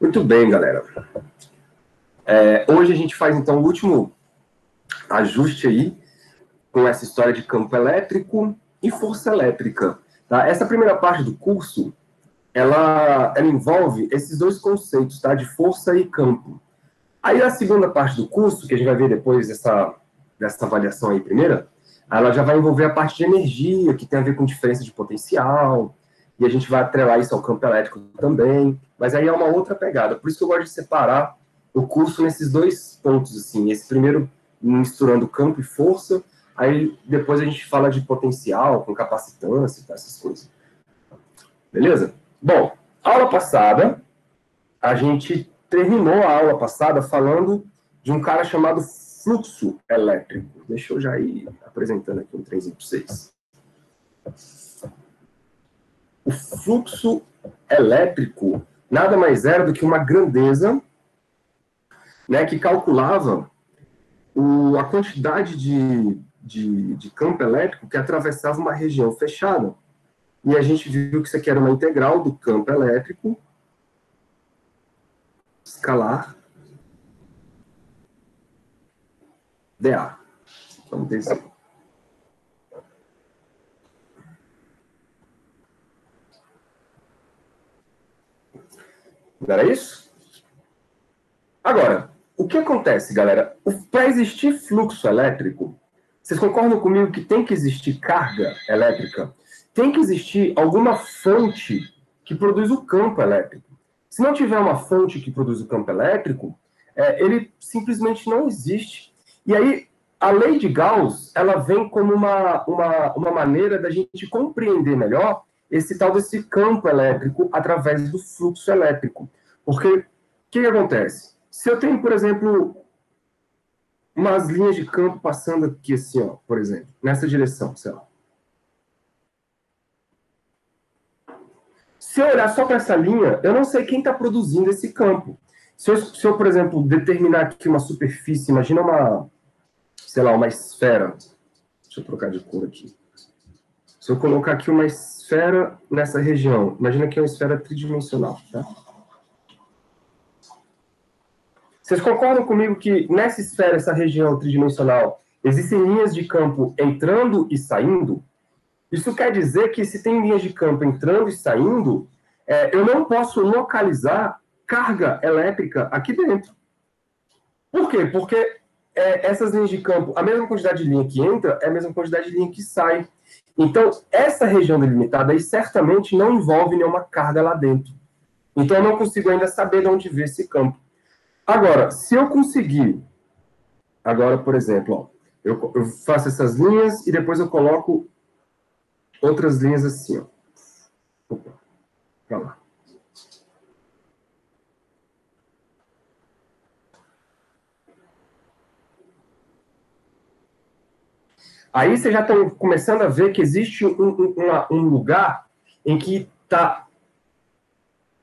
Muito bem, galera. Hoje a gente faz, então, o último ajuste aí com essa história de campo elétrico e força elétrica. Tá? Essa primeira parte do curso, ela envolve esses dois conceitos, tá? De força e campo. Aí a segunda parte do curso, que a gente vai ver depois dessa avaliação aí primeira, ela já vai envolver a parte de energia, que tem a ver com diferença de potencial, e a gente vai atrelar isso ao campo elétrico também, mas aí é uma outra pegada. Por isso que eu gosto de separar o curso nesses dois pontos, assim. Esse primeiro misturando campo e força, aí depois a gente fala de potencial, com capacitância, essas coisas. Beleza? Bom, aula passada, a gente terminou a aula passada falando de um cara chamado fluxo elétrico. Deixa eu já ir apresentando aqui um trenzinho para vocês. O fluxo elétrico nada mais era do que uma grandeza, né, que calculava a quantidade de campo elétrico que atravessava uma região fechada. E a gente viu que isso aqui era uma integral do campo elétrico escalar dA. Vamos dizer. Não era isso? Agora, o que acontece, galera? Para existir fluxo elétrico, vocês concordam comigo que tem que existir carga elétrica? Tem que existir alguma fonte que produz o campo elétrico. Se não tiver uma fonte que produz o campo elétrico, ele simplesmente não existe. E aí, a lei de Gauss, ela vem como uma maneira da gente compreender melhor esse tal desse campo elétrico através do fluxo elétrico. Porque o que acontece? Se eu tenho, por exemplo, umas linhas de campo passando aqui assim, ó, por exemplo, nessa direção, sei lá. Se eu olhar só para essa linha, eu não sei quem está produzindo esse campo. Se eu, por exemplo, determinar aqui uma superfície, imagina sei lá, uma esfera. Deixa eu trocar de cor aqui. Se eu colocar aqui uma esfera nessa região, imagina que é uma esfera tridimensional, tá? Vocês concordam comigo que nessa esfera, essa região tridimensional, existem linhas de campo entrando e saindo? Isso quer dizer que se tem linhas de campo entrando e saindo, eu não posso localizar carga elétrica aqui dentro. Por quê? Porque essas linhas de campo, a mesma quantidade de linha que entra é a mesma quantidade de linha que sai. Então, essa região delimitada aí certamente não envolve nenhuma carga lá dentro. Então, eu não consigo ainda saber de onde vem esse campo. Agora, se eu conseguir, agora, por exemplo, ó, eu faço essas linhas e depois eu coloco outras linhas assim, ó. Opa, pra lá. Aí vocês já estão começando a ver que existe um lugar em que está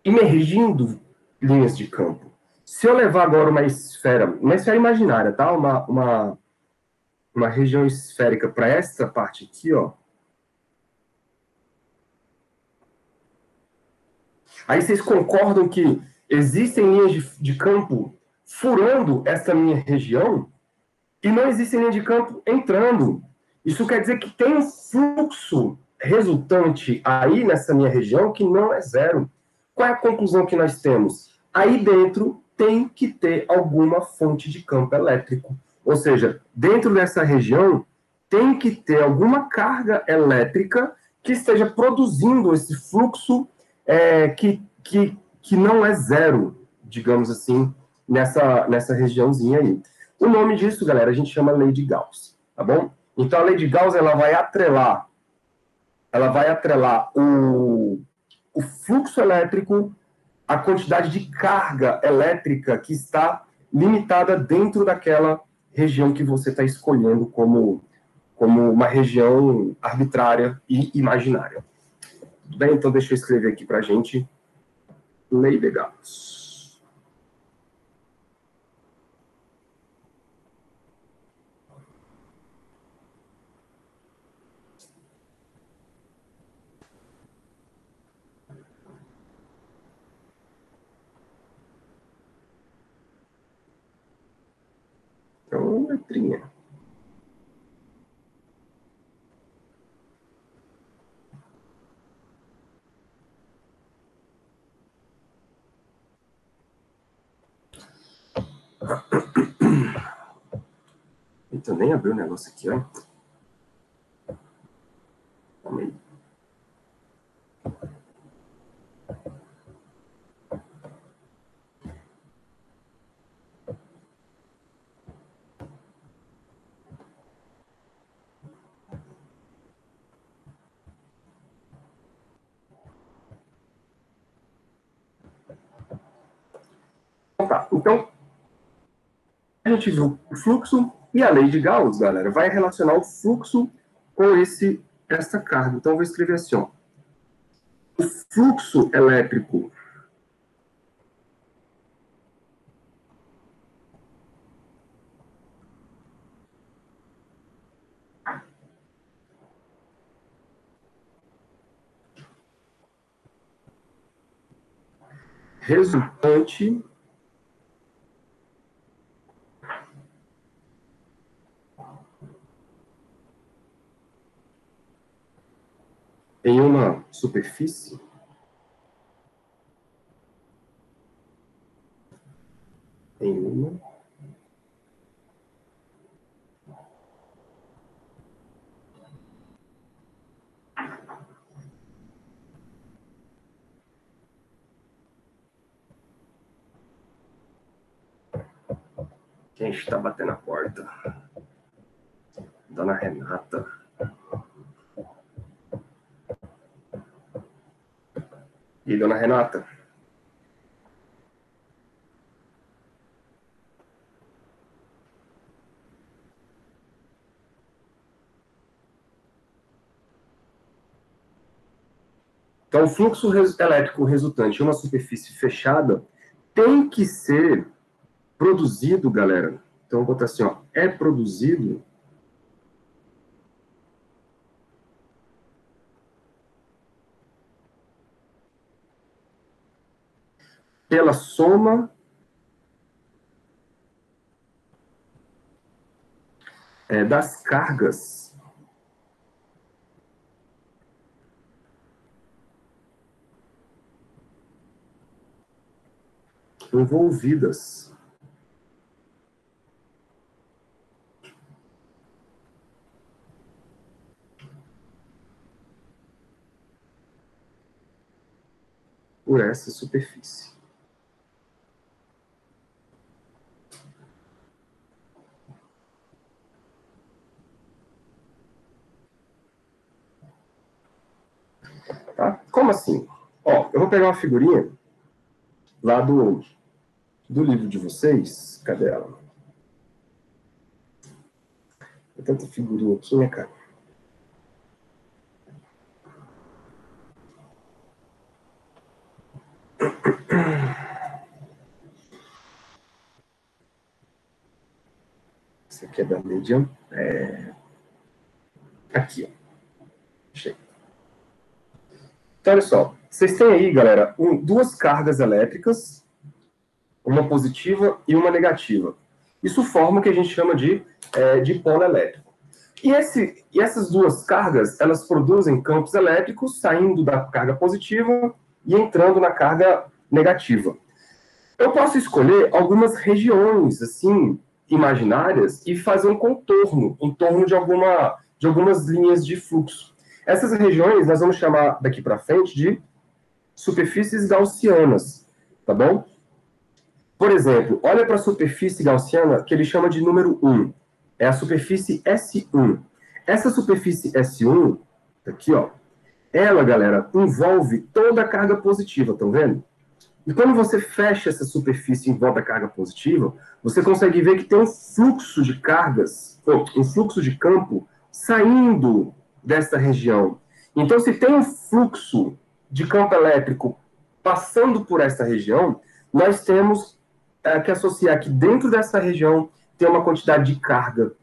emergindo linhas de campo. Se eu levar agora uma esfera imaginária, tá? Uma região esférica para essa parte aqui, ó. Aí vocês concordam que existem linhas de campo furando essa minha região e não existem linhas de campo entrando. Isso quer dizer que tem um fluxo resultante aí nessa minha região que não é zero. Qual é a conclusão que nós temos? Aí dentro tem que ter alguma fonte de campo elétrico. Ou seja, dentro dessa região tem que ter alguma carga elétrica que esteja produzindo esse fluxo que não é zero, digamos assim, nessa regiãozinha aí. O nome disso, galera, a gente chama lei de Gauss, tá bom? Então, a lei de Gauss, ela vai atrelar o fluxo elétrico à quantidade de carga elétrica que está limitada dentro daquela região que você está escolhendo como uma região arbitrária e imaginária. Tudo bem? Então, deixa eu escrever aqui para a gente. Lei de Gauss. uma letrinha. Eita, nem abriu o negócio aqui, ó. Calma aí. Tá, então, a gente viu o fluxo e a lei de Gauss, galera, vai relacionar o fluxo com essa carga. Então, eu vou escrever assim, ó. O fluxo elétrico resultante em uma superfície em uma quem está batendo a porta? Dona Renata. E Dona Renata? Então, o fluxo elétrico resultante em uma superfície fechada tem que ser produzido, galera. Então, vou botar assim, ó, é produzido pela soma das cargas envolvidas por essa superfície. Tá? Como assim? Ó, eu vou pegar uma figurinha lá do livro de vocês. Cadê ela? Tem tanta figurinha aqui, né, cara? Esse aqui é da Medium. Aqui, ó. Achei. Então, olha só. Vocês têm aí, galera, duas cargas elétricas, uma positiva e uma negativa. Isso forma o que a gente chama de dipolo elétrico. E essas duas cargas, elas produzem campos elétricos saindo da carga positiva e entrando na carga negativa. Eu posso escolher algumas regiões, assim, imaginárias e fazer um contorno em torno de algumas linhas de fluxo. Essas regiões nós vamos chamar daqui para frente de superfícies gaussianas, tá bom? Por exemplo, olha para a superfície gaussiana que ele chama de número 1. É a superfície S1. Essa superfície S1, aqui, ó, ela, galera, envolve toda a carga positiva, estão vendo? E quando você fecha essa superfície em volta da carga positiva, você consegue ver que tem um fluxo de cargas, ou um fluxo de campo saindo dessa região. Então, se tem um fluxo de campo elétrico passando por essa região, nós temos que associar que dentro dessa região tem uma quantidade de carga,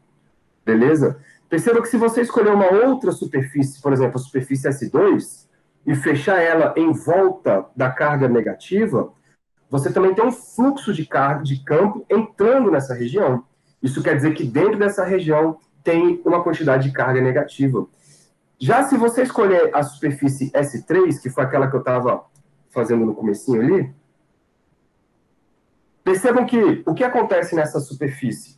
beleza? Perceba que se você escolher uma outra superfície, por exemplo, a superfície S2, e fechar ela em volta da carga negativa, você também tem um fluxo de carga de campo entrando nessa região. Isso quer dizer que dentro dessa região tem uma quantidade de carga negativa. Já se você escolher a superfície S3, que foi aquela que eu estava fazendo no comecinho ali, percebam que o que acontece nessa superfície?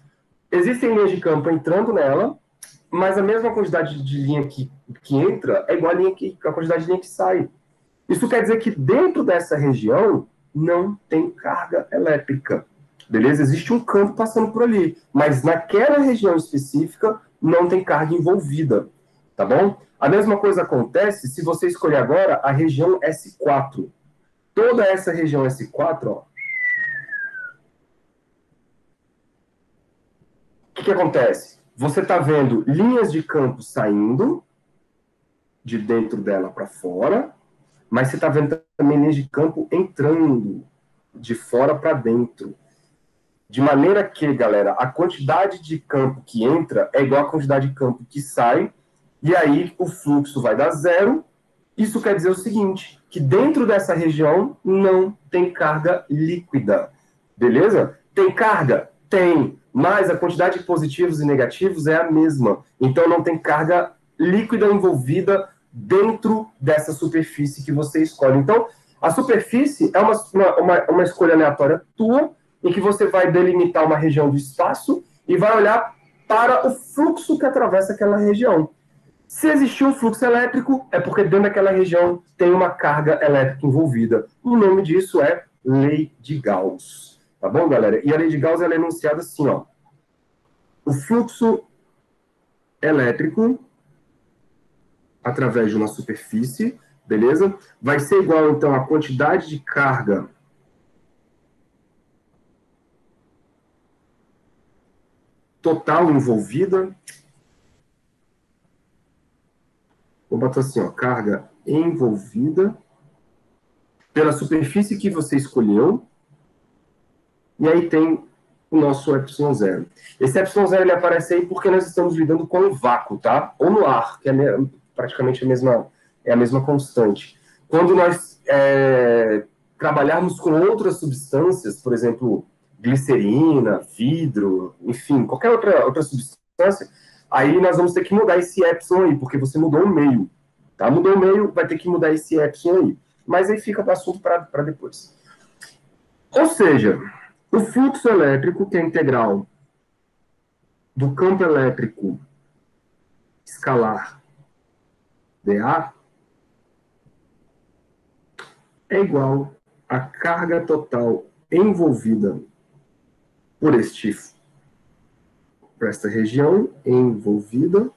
Existem linhas de campo entrando nela, mas a mesma quantidade de linha que entra é igual a quantidade de linha que sai. Isso quer dizer que dentro dessa região não tem carga elétrica. Beleza? Existe um campo passando por ali, mas naquela região específica não tem carga envolvida. Tá bom? A mesma coisa acontece se você escolher agora a região S4. Toda essa região S4, ó, o que acontece? Você está vendo linhas de campo saindo de dentro dela para fora, mas você está vendo também linhas de campo entrando de fora para dentro. De maneira que, galera, a quantidade de campo que entra é igual à quantidade de campo que sai, e aí o fluxo vai dar zero. Isso quer dizer o seguinte, que dentro dessa região não tem carga líquida. Beleza? Tem carga? Tem. Mas a quantidade de positivos e negativos é a mesma. Então não tem carga líquida envolvida dentro dessa superfície que você escolhe. Então, a superfície é uma escolha aleatória tua, em que você vai delimitar uma região do espaço e vai olhar para o fluxo que atravessa aquela região. Se existir um fluxo elétrico, é porque dentro daquela região tem uma carga elétrica envolvida. O nome disso é Lei de Gauss. Tá bom, galera? E a Lei de Gauss ela é enunciada assim, ó. O fluxo elétrico através de uma superfície, beleza? Vai ser igual, então, à quantidade de carga total envolvida. Vou botar assim, ó, carga envolvida pela superfície que você escolheu. E aí tem o nosso ε0. Esse ε0 ele aparece aí porque nós estamos lidando com o vácuo, tá? Ou no ar, que é praticamente a mesma constante. Quando nós trabalharmos com outras substâncias, por exemplo, glicerina, vidro, enfim, qualquer outra substância, aí nós vamos ter que mudar esse epsilon aí, porque você mudou o meio. Tá? Mudou o meio, vai ter que mudar esse epsilon aí. Mas aí fica o assunto para depois. Ou seja, o fluxo elétrico, que é integral do campo elétrico escalar dA, é igual à carga total envolvida por esta região envolvida,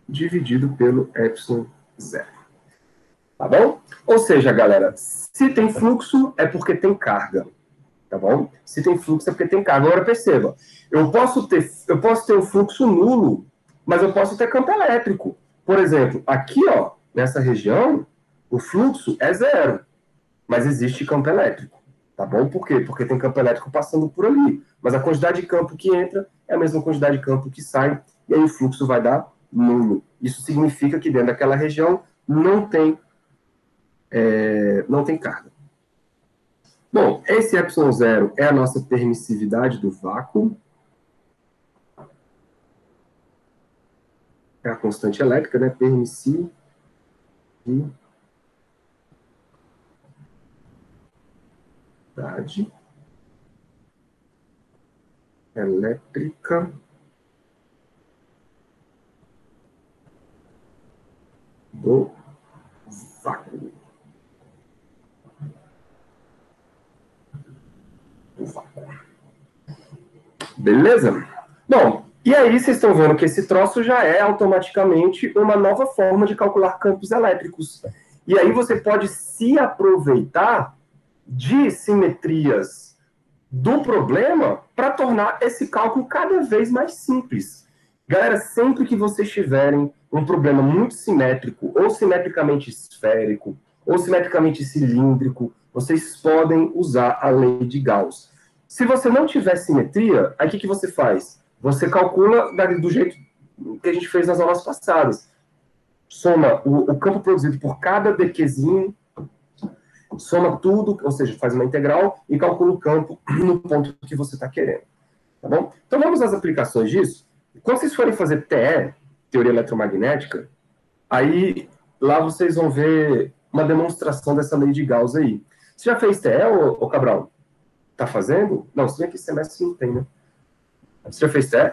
dividido pelo ε0. Tá bom? Ou seja, galera, se tem fluxo, é porque tem carga. Tá bom? Se tem fluxo, é porque tem carga. Agora, perceba, eu posso ter um fluxo nulo, mas eu posso ter campo elétrico. Por exemplo, aqui, ó, nessa região, o fluxo é zero, mas existe campo elétrico. Tá bom? Por quê? Porque tem campo elétrico passando por ali. Mas a quantidade de campo que entra é a mesma quantidade de campo que sai, e aí o fluxo vai dar nulo. Isso significa que dentro daquela região não tem carga. Bom, esse ε0 é a nossa permissividade do vácuo. É a constante elétrica, né? Permissividade elétrica do vácuo. Beleza? Bom, e aí vocês estão vendo que esse troço já é automaticamente uma nova forma de calcular campos elétricos. E aí você pode se aproveitar de simetrias do problema para tornar esse cálculo cada vez mais simples. Galera, sempre que vocês tiverem um problema muito simétrico, ou simetricamente esférico, ou simetricamente cilíndrico, vocês podem usar a lei de Gauss. Se você não tiver simetria, aí o que você faz? Você calcula do jeito que a gente fez nas aulas passadas. Soma o campo produzido por cada dqzinho, soma tudo, ou seja, faz uma integral e calcula o campo no ponto que você está querendo. Tá bom? Então vamos às aplicações disso. Quando vocês forem fazer TE, teoria eletromagnética, aí lá vocês vão ver uma demonstração dessa lei de Gauss aí. Você já fez TE, ô Cabral? Tá fazendo? Não, se bem que esse semestre não tem, né? Você já fez TE?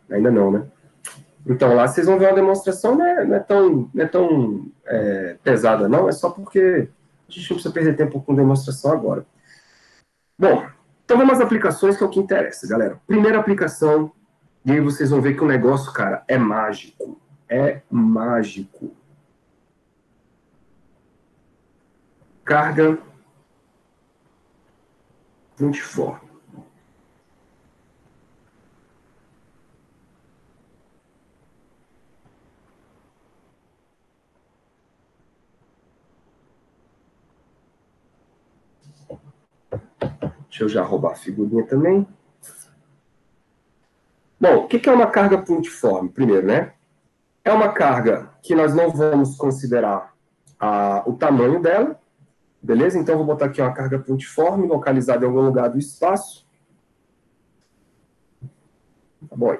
Ainda não, né? Então lá vocês vão ver uma demonstração, né? Não é tão pesada, não. É só porque a gente não precisa perder tempo com demonstração agora. Bom, então vamos às aplicações, que é o que interessa, galera. Primeira aplicação, e aí vocês vão ver que o negócio, cara, é mágico. É mágico. Carga multiforme. Deixa eu já roubar a figurinha também. Bom, o que é uma carga pontiforme? Primeiro, né? É uma carga que nós não vamos considerar o tamanho dela, beleza? Então, eu vou botar aqui uma carga pontiforme localizada em algum lugar do espaço. Tá bom?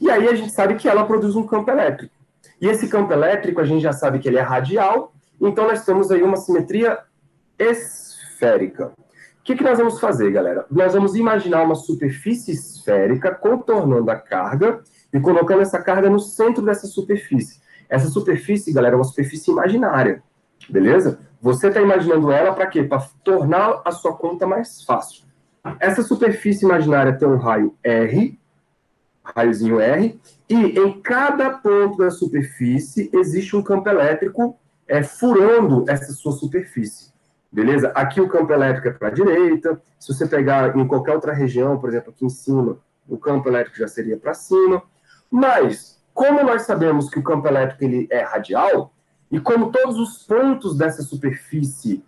E aí a gente sabe que ela produz um campo elétrico. E esse campo elétrico, a gente já sabe que ele é radial, então nós temos aí uma simetria esférica. O que nós vamos fazer, galera? Nós vamos imaginar uma superfície esférica contornando a carga e colocando essa carga no centro dessa superfície. Essa superfície, galera, é uma superfície imaginária, beleza? Você está imaginando ela para quê? Para tornar a sua conta mais fácil. Essa superfície imaginária tem um raio R, raiozinho R, e em cada ponto da superfície existe um campo elétrico furando essa sua superfície. Beleza? Aqui o campo elétrico é para a direita. Se você pegar em qualquer outra região, por exemplo, aqui em cima, o campo elétrico já seria para cima. Mas, como nós sabemos que o campo elétrico ele é radial, e como todos os pontos dessa superfície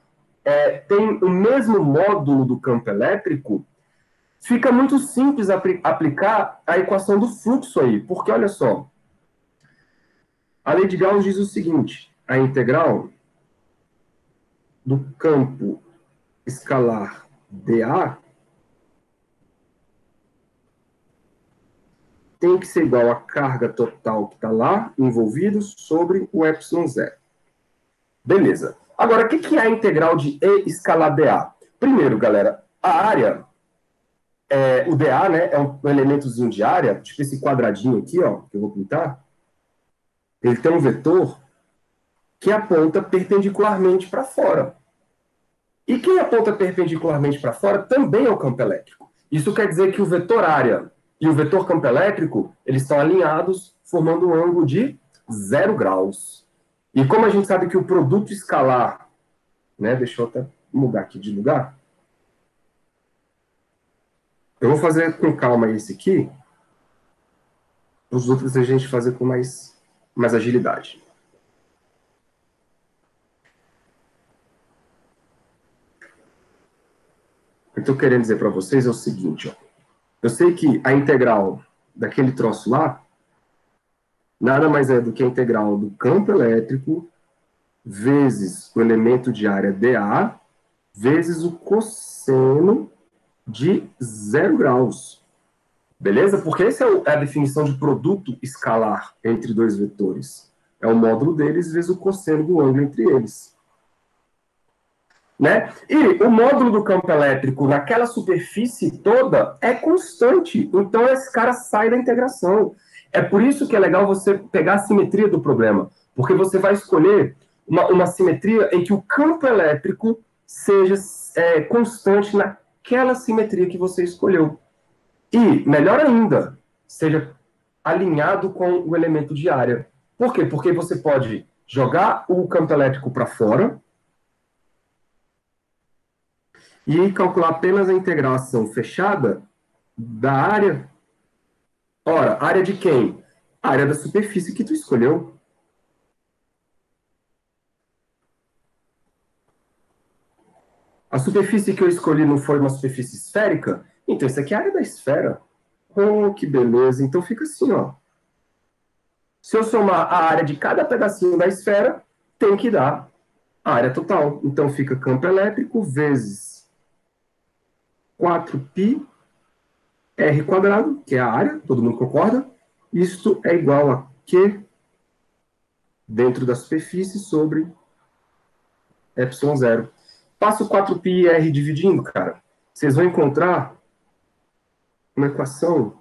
têm o mesmo módulo do campo elétrico, fica muito simples aplicar a equação do fluxo aí, porque olha só, a lei de Gauss diz o seguinte: a integral do campo escalar dA tem que ser igual à carga total que está lá envolvido sobre o epsilon zero. Beleza. Agora, o que é a integral de E escalar dA? Primeiro, galera, a área, o dA, né, é um elementozinho de área, tipo esse quadradinho aqui, ó, que eu vou pintar. Ele tem um vetor que aponta perpendicularmente para fora. E quem aponta perpendicularmente para fora também é o campo elétrico. Isso quer dizer que o vetor área e o vetor campo elétrico, eles estão alinhados, formando um ângulo de 0 graus. E como a gente sabe que o produto escalar, né, deixa eu até mudar aqui de lugar. Eu vou fazer com calma esse aqui, os outros a gente fazer com mais agilidade. O que eu estou querendo dizer para vocês é o seguinte, ó. Eu sei que a integral daquele troço lá nada mais é do que a integral do campo elétrico vezes o elemento de área dA vezes o cosseno de 0 graus. Beleza? Porque essa é a definição de produto escalar entre dois vetores. É o módulo deles vezes o cosseno do ângulo entre eles. Né? E o módulo do campo elétrico naquela superfície toda é constante. Então esse cara sai da integração. É por isso que é legal você pegar a simetria do problema. Porque você vai escolher uma simetria em que o campo elétrico seja constante naquela simetria que você escolheu. E, melhor ainda, seja alinhado com o elemento de área. Por quê? Porque você pode jogar o campo elétrico para fora e calcular apenas a integração fechada da área. Ora, área de quem? A área da superfície que tu escolheu. A superfície que eu escolhi não foi uma superfície esférica? Então, isso aqui é a área da esfera. Oh, que beleza. Então, fica assim, ó. Se eu somar a área de cada pedacinho da esfera, tem que dar a área total. Então, fica campo elétrico vezes 4π r quadrado, que é a área, todo mundo concorda? Isto é igual a Q dentro da superfície sobre ε0. Passa o 4π r dividindo, cara. Vocês vão encontrar uma equação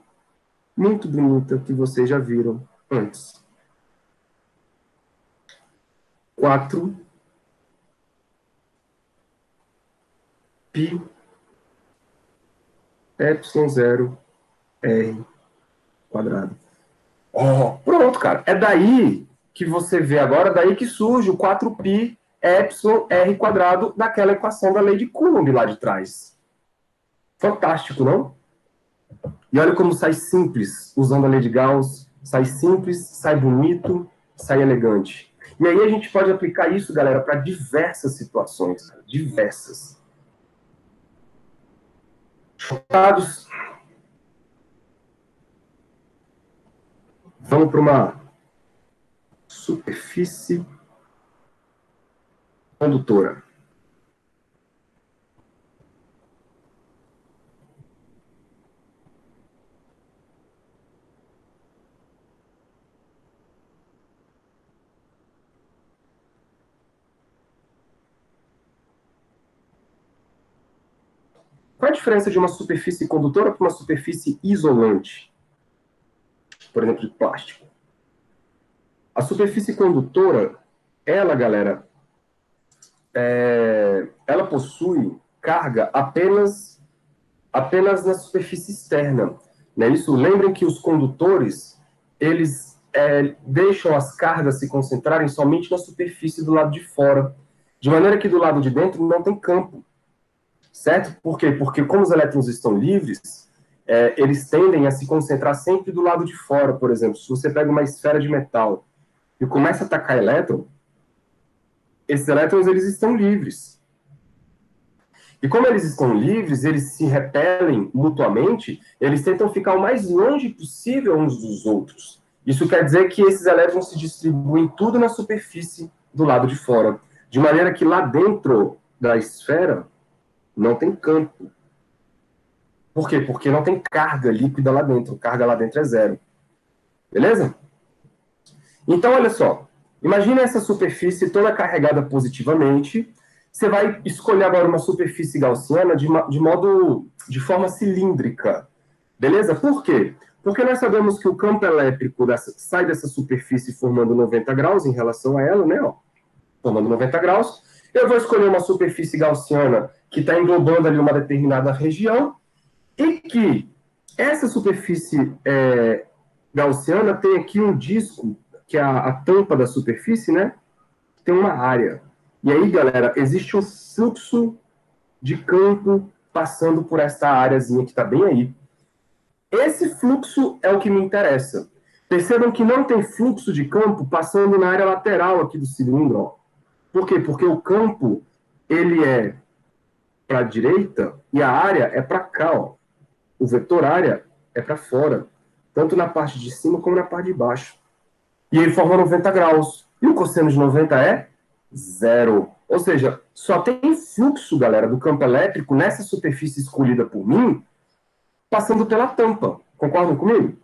muito bonita que vocês já viram antes. 4π ε0 r quadrado. Oh, pronto, cara. É daí que você vê agora, daí que surge o 4π r quadrado daquela equação da lei de Coulomb lá de trás. Fantástico, não? E olha como sai simples, usando a lei de Gauss. Sai simples, sai bonito, sai elegante. E aí a gente pode aplicar isso, galera, para diversas situações. Diversas. Chocados? Vamos para uma superfície condutora. Qual é a diferença de uma superfície condutora para uma superfície isolante? Por exemplo, de plástico. A superfície condutora, ela, galera, ela possui carga apenas na superfície externa. Não é isso? Lembrem que os condutores, eles deixam as cargas se concentrarem somente na superfície do lado de fora, de maneira que do lado de dentro não tem campo. Certo? Por quê? Porque como os elétrons estão livres, eles tendem a se concentrar sempre do lado de fora, por exemplo. Se você pega uma esfera de metal e começa a atacar elétron, esses elétrons eles estão livres. E como eles estão livres, eles se repelem mutuamente, eles tentam ficar o mais longe possível uns dos outros. Isso quer dizer que esses elétrons se distribuem tudo na superfície do lado de fora, de maneira que lá dentro da esfera não tem campo. Por quê? Porque não tem carga líquida lá dentro. Carga lá dentro é zero. Beleza? Então, olha só. Imagina essa superfície toda carregada positivamente. Você vai escolher agora uma superfície gaussiana de forma cilíndrica. Beleza? Por quê? Porque nós sabemos que o campo elétrico sai dessa superfície formando 90 graus em relação a ela, né? Ó, formando 90 graus. Eu vou escolher uma superfície gaussiana que está englobando ali uma determinada região e que essa superfície gaussiana tem aqui um disco, que é a tampa da superfície, né? Tem uma área. E aí, galera, existe um fluxo de campo passando por esta áreazinha que está bem aí. Esse fluxo é o que me interessa. Percebam que não tem fluxo de campo passando na área lateral aqui do cilindro. Ó. Por quê? Porque o campo, ele é para a direita e a área é para cá. Ó. O vetor área é para fora. Tanto na parte de cima como na parte de baixo. E ele forma 90 graus. E o cosseno de 90 é zero. Ou seja, só tem fluxo, galera, do campo elétrico nessa superfície escolhida por mim, passando pela tampa. Concordam comigo?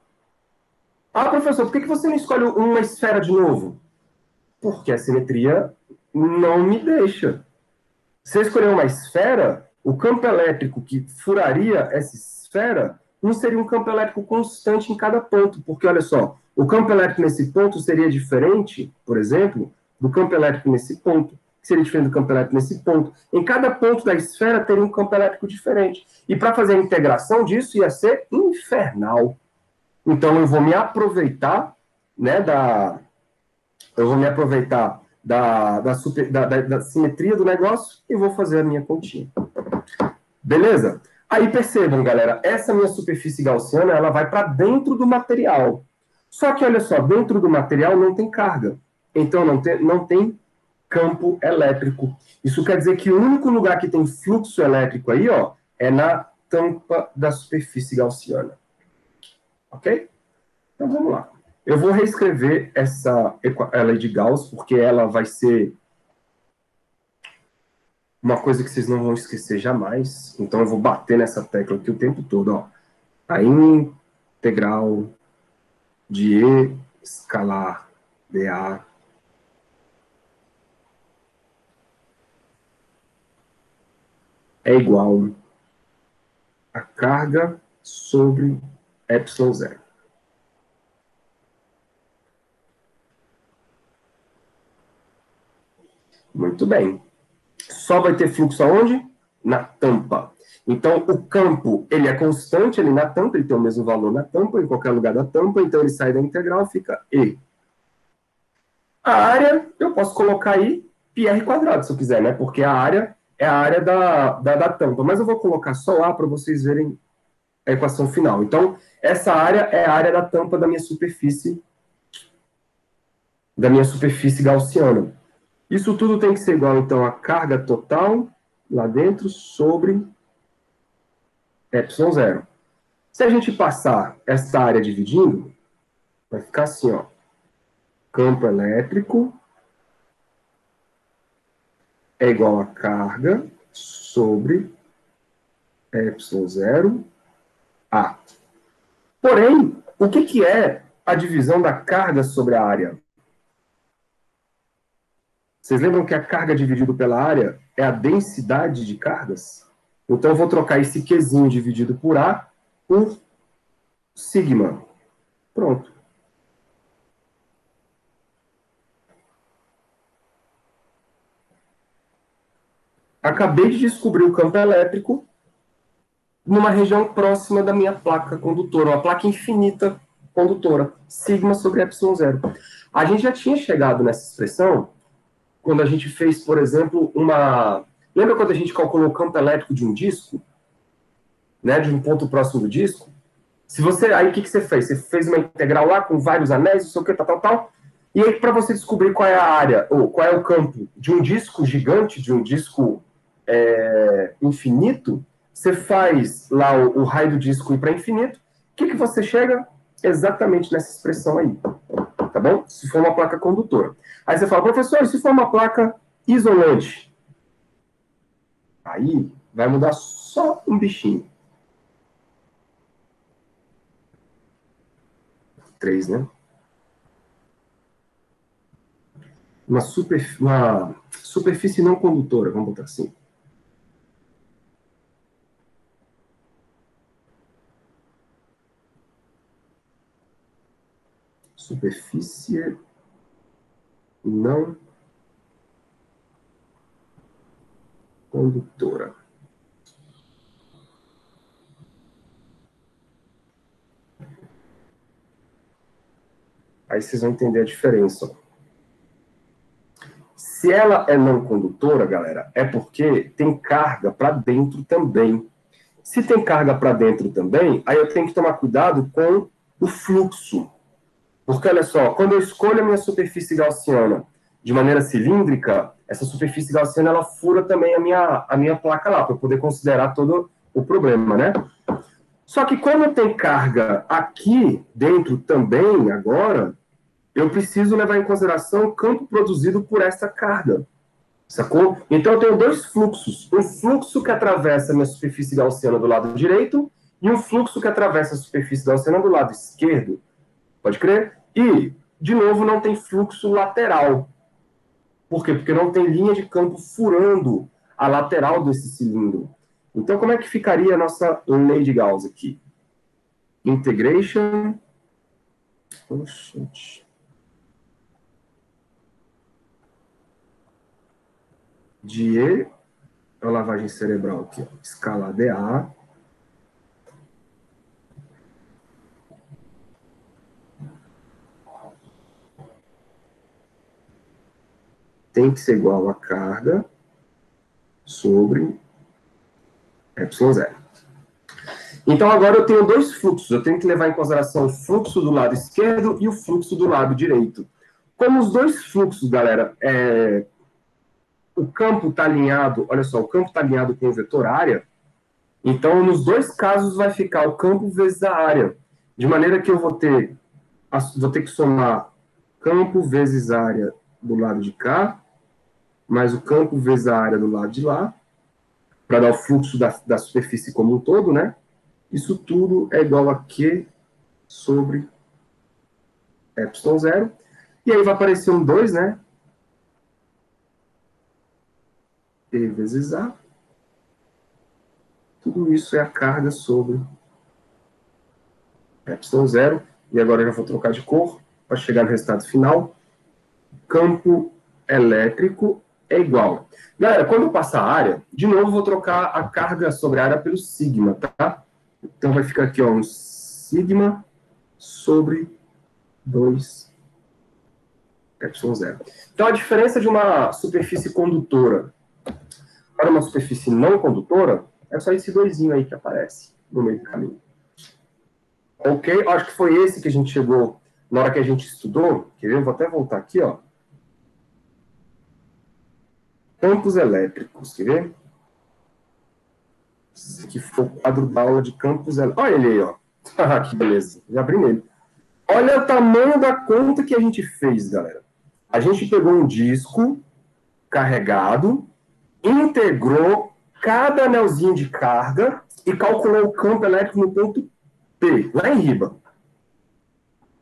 Ah, professor, por que você não escolhe uma esfera de novo? Porque a simetria não me deixa. Se eu escolher uma esfera, o campo elétrico que furaria essa esfera não seria um campo elétrico constante em cada ponto. Porque, olha só, o campo elétrico nesse ponto seria diferente, por exemplo, do campo elétrico nesse ponto, que seria diferente do campo elétrico nesse ponto. Em cada ponto da esfera teria um campo elétrico diferente. E para fazer a integração disso ia ser infernal. Então eu vou me aproveitar, né, da simetria do negócio e vou fazer a minha continha. Beleza? Aí percebam, galera, essa minha superfície gaussiana, ela vai para dentro do material. Só que, olha só, dentro do material não tem carga. Então não tem campo elétrico. Isso quer dizer que o único lugar que tem fluxo elétrico aí, ó, é na tampa da superfície gaussiana. Ok? Então vamos lá. Eu vou reescrever essa lei de Gauss, porque ela vai ser uma coisa que vocês não vão esquecer jamais, então eu vou bater nessa tecla aqui o tempo todo, ó. A integral de E escalar dA é igual a carga sobre epsilon zero. Muito bem. Só vai ter fluxo aonde? Na tampa. Então, o campo, ele é constante ali na tampa, ele tem o mesmo valor na tampa, em qualquer lugar da tampa, então ele sai da integral, fica E. A área, eu posso colocar aí πr², se eu quiser, né? Porque a área é a área da tampa. Mas eu vou colocar só lá para vocês verem a equação final. Então, essa área é a área da tampa da minha superfície gaussiana. Isso tudo tem que ser igual, então, a carga total lá dentro sobre epsilon zero. Se a gente passar essa área dividindo, vai ficar assim, ó. Campo elétrico é igual a carga sobre epsilon zero A. Porém, o que é a divisão da carga sobre a área? Vocês lembram que a carga dividido pela área é a densidade de cargas? Então, eu vou trocar esse Qzinho dividido por A por sigma. Pronto. Acabei de descobrir o campo elétrico numa região próxima da minha placa condutora, uma placa infinita condutora, sigma sobre epsilon zero. A gente já tinha chegado nessa expressão quando a gente fez, por exemplo, uma... Lembra quando a gente calculou o campo elétrico de um disco? Né, de um ponto próximo do disco? Se você... Aí, o que você fez? Você fez uma integral lá com vários anéis, não sei o que, tal. E aí, para você descobrir qual é a área, ou qual é o campo de um disco gigante, de um disco infinito, você faz lá o raio do disco ir para infinito, o que você chega? Exatamente nessa expressão aí, tá bom? Se for uma placa condutora. Aí você fala, professor, se for uma placa isolante? Aí vai mudar só um bichinho. 3, né? Uma superfície não condutora, vamos botar assim. Superfície não condutora. Aí vocês vão entender a diferença. Se ela é não condutora, galera, é porque tem carga para dentro também. Se tem carga para dentro também, aí eu tenho que tomar cuidado com o fluxo. Porque, olha só, quando eu escolho a minha superfície gaussiana de maneira cilíndrica, essa superfície gaussiana, ela fura também a minha placa lá, para eu poder considerar todo o problema, né? Só que quando tem carga aqui dentro também, agora, eu preciso levar em consideração o campo produzido por essa carga. Sacou? Então eu tenho dois fluxos. Um fluxo que atravessa a minha superfície gaussiana do lado direito e um fluxo que atravessa a superfície gaussiana do lado esquerdo. Pode crer? E, de novo, não tem fluxo lateral. Por quê? Porque não tem linha de campo furando a lateral desse cilindro. Então, como é que ficaria a nossa lei de Gauss aqui? Integration. De E, a lavagem cerebral aqui, ó, escala dA, tem que ser igual a carga sobre epsilon zero. Então, agora eu tenho dois fluxos. Eu tenho que levar em consideração o fluxo do lado esquerdo e o fluxo do lado direito. Como os dois fluxos, galera, o campo está alinhado, olha só, o campo está alinhado com o vetor área, então, nos dois casos, vai ficar o campo vezes a área. De maneira que eu vou ter que somar campo vezes área do lado de cá, mais o campo vezes a área do lado de lá, para dar o fluxo da superfície como um todo, né? Isso tudo é igual a Q sobre epsilon zero. E aí vai aparecer um 2, né? E vezes A. Tudo isso é a carga sobre epsilon zero. E agora eu já vou trocar de cor para chegar no resultado final. Campo elétrico é igual. Galera, quando eu passar a área, de novo vou trocar a carga sobre a área pelo sigma, tá? Então vai ficar aqui, ó, um sigma sobre 2 epsilon zero. Então a diferença de uma superfície condutora para uma superfície não condutora é só esse doisinho aí que aparece no meio do caminho. Ok? Acho que foi esse que a gente chegou na hora que a gente estudou. Quer ver? Eu vou até voltar aqui, ó. Campos elétricos, quer ver? Esse aqui foi o quadro da aula de campos elétricos. Olha ele aí, ó. Ah, que beleza. Já abri nele. Olha o tamanho da conta que a gente fez, galera. A gente pegou um disco carregado, integrou cada anelzinho de carga e calculou o campo elétrico no ponto P, lá em riba.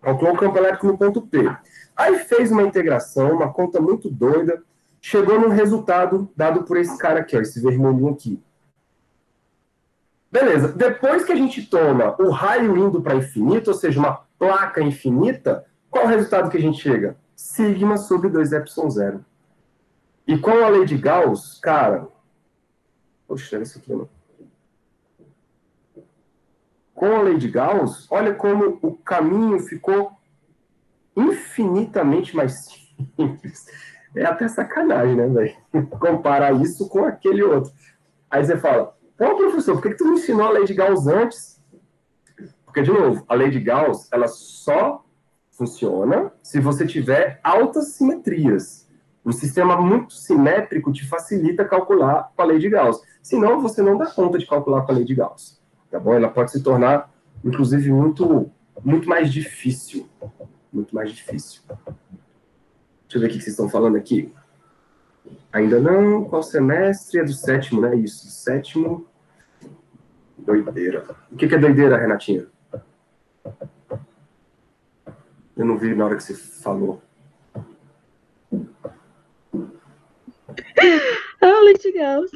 Calculou o campo elétrico no ponto P. Aí fez uma integração, uma conta muito doida, chegou num resultado dado por esse cara aqui, ó, esse vermelhinho aqui. Beleza, depois que a gente toma o raio indo para infinito, ou seja, uma placa infinita, qual é o resultado que a gente chega? Sigma sobre 2 epsilon zero. E com a lei de Gauss, cara... Poxa, era isso aqui, não. Com a lei de Gauss, olha como o caminho ficou infinitamente mais simples. É até sacanagem, né, velho? Comparar isso com aquele outro. Aí você fala, pô, professor, por que tu não ensinou a lei de Gauss antes? Porque, de novo, a lei de Gauss, ela só funciona se você tiver altas simetrias. Um sistema muito simétrico te facilita calcular com a lei de Gauss. Senão, você não dá conta de calcular com a lei de Gauss. Tá bom? Ela pode se tornar, inclusive, muito mais difícil. Muito mais difícil. Deixa eu ver o que vocês estão falando aqui. Ainda não. Qual semestre? É do sétimo, né? Isso, do sétimo. Doideira. O que é doideira, Renatinha? Eu não vi na hora que você falou. Ah, lei de Gauss.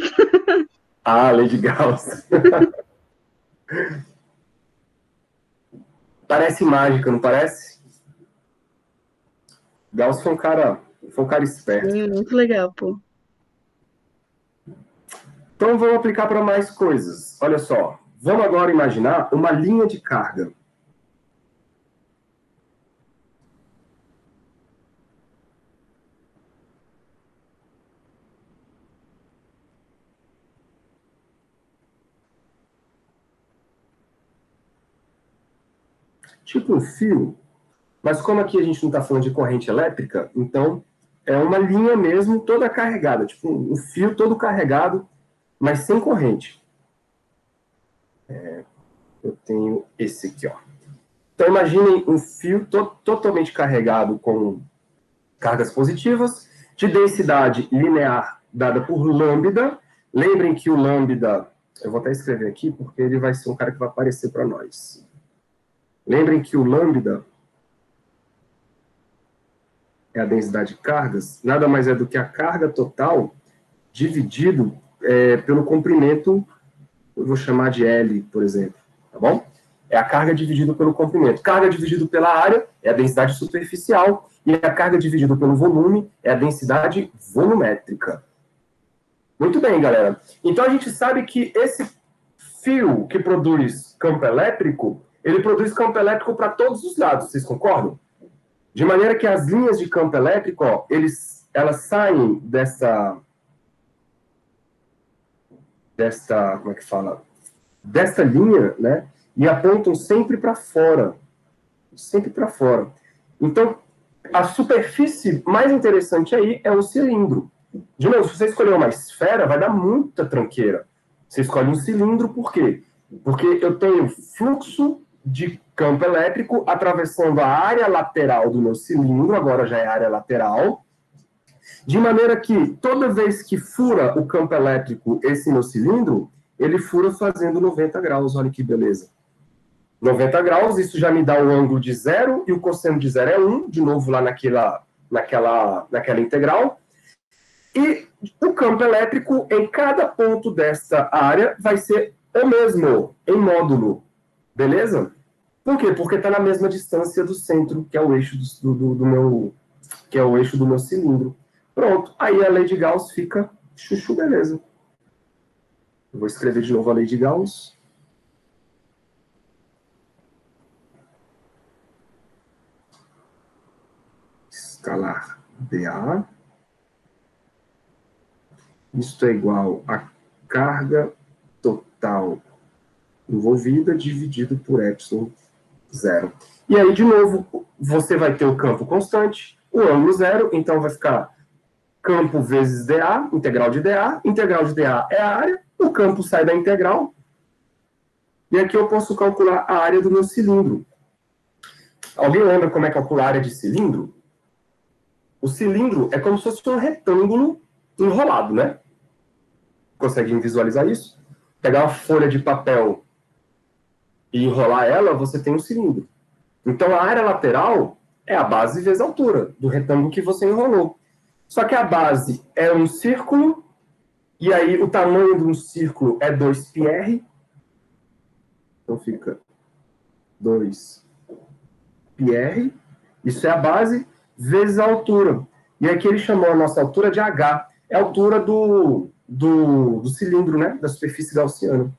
Ah, lei de Gauss. Parece mágica, não parece? Gauss foi um cara esperto. Muito legal, pô. Então vamos aplicar para mais coisas. Olha só, vamos agora imaginar uma linha de carga. Tipo um fio, mas como aqui a gente não está falando de corrente elétrica, então é uma linha mesmo toda carregada, tipo um fio todo carregado, mas sem corrente. Eu tenho esse aqui, ó. Então imaginem um fio totalmente carregado com cargas positivas, de densidade linear dada por lambda. Lembrem que o lambda, eu vou até escrever aqui, porque ele vai ser um cara que vai aparecer para nós. Lembrem que o lambda é a densidade de cargas, nada mais é do que a carga total dividido pelo comprimento, eu vou chamar de L, por exemplo, tá bom? É a carga dividida pelo comprimento. Carga dividida pela área é a densidade superficial, e a carga dividida pelo volume é a densidade volumétrica. Muito bem, galera. Então a gente sabe que esse fio que produz campo elétrico, ele produz campo elétrico para todos os lados, vocês concordam? De maneira que as linhas de campo elétrico, ó, elas saem como é que fala? Desta linha, né? E apontam sempre para fora. Sempre para fora. Então, a superfície mais interessante aí é o cilindro. De novo, se você escolher uma esfera, vai dar muita tranqueira. Você escolhe um cilindro, por quê? Porque eu tenho fluxo de campo elétrico atravessando a área lateral do meu cilindro, agora já é área lateral, De maneira que, toda vez que fura o campo elétrico esse meu cilindro, ele fura fazendo 90 graus, olha que beleza. 90 graus, isso já me dá o ângulo de zero, e o cosseno de zero é 1, de novo lá naquela integral. E o campo elétrico em cada ponto dessa área vai ser o mesmo, em módulo. Beleza? Por quê? Porque está na mesma distância do centro, que é o eixo que é o eixo do meu cilindro. Pronto. Aí a lei de Gauss fica chuchu, beleza. Eu vou escrever de novo a lei de Gauss. Escalar dA. Isto é igual a carga total envolvida dividido por epsilon zero. E aí, de novo, você vai ter o campo constante, o ângulo zero, então vai ficar campo vezes dA, integral de dA é a área, o campo sai da integral, e aqui eu posso calcular a área do meu cilindro. Alguém lembra como é calcular a área de cilindro? O cilindro é como se fosse um retângulo enrolado, né? Conseguem visualizar isso? Pegar uma folha de papel e enrolar ela, você tem um cilindro. Então, a área lateral é a base vezes a altura do retângulo que você enrolou. Só que a base é um círculo, e aí o tamanho de um círculo é 2πr. Então, fica 2πr. Isso é a base vezes a altura. E aqui ele chamou a nossa altura de h. É a altura do cilindro, né? Da superfície gaussiana.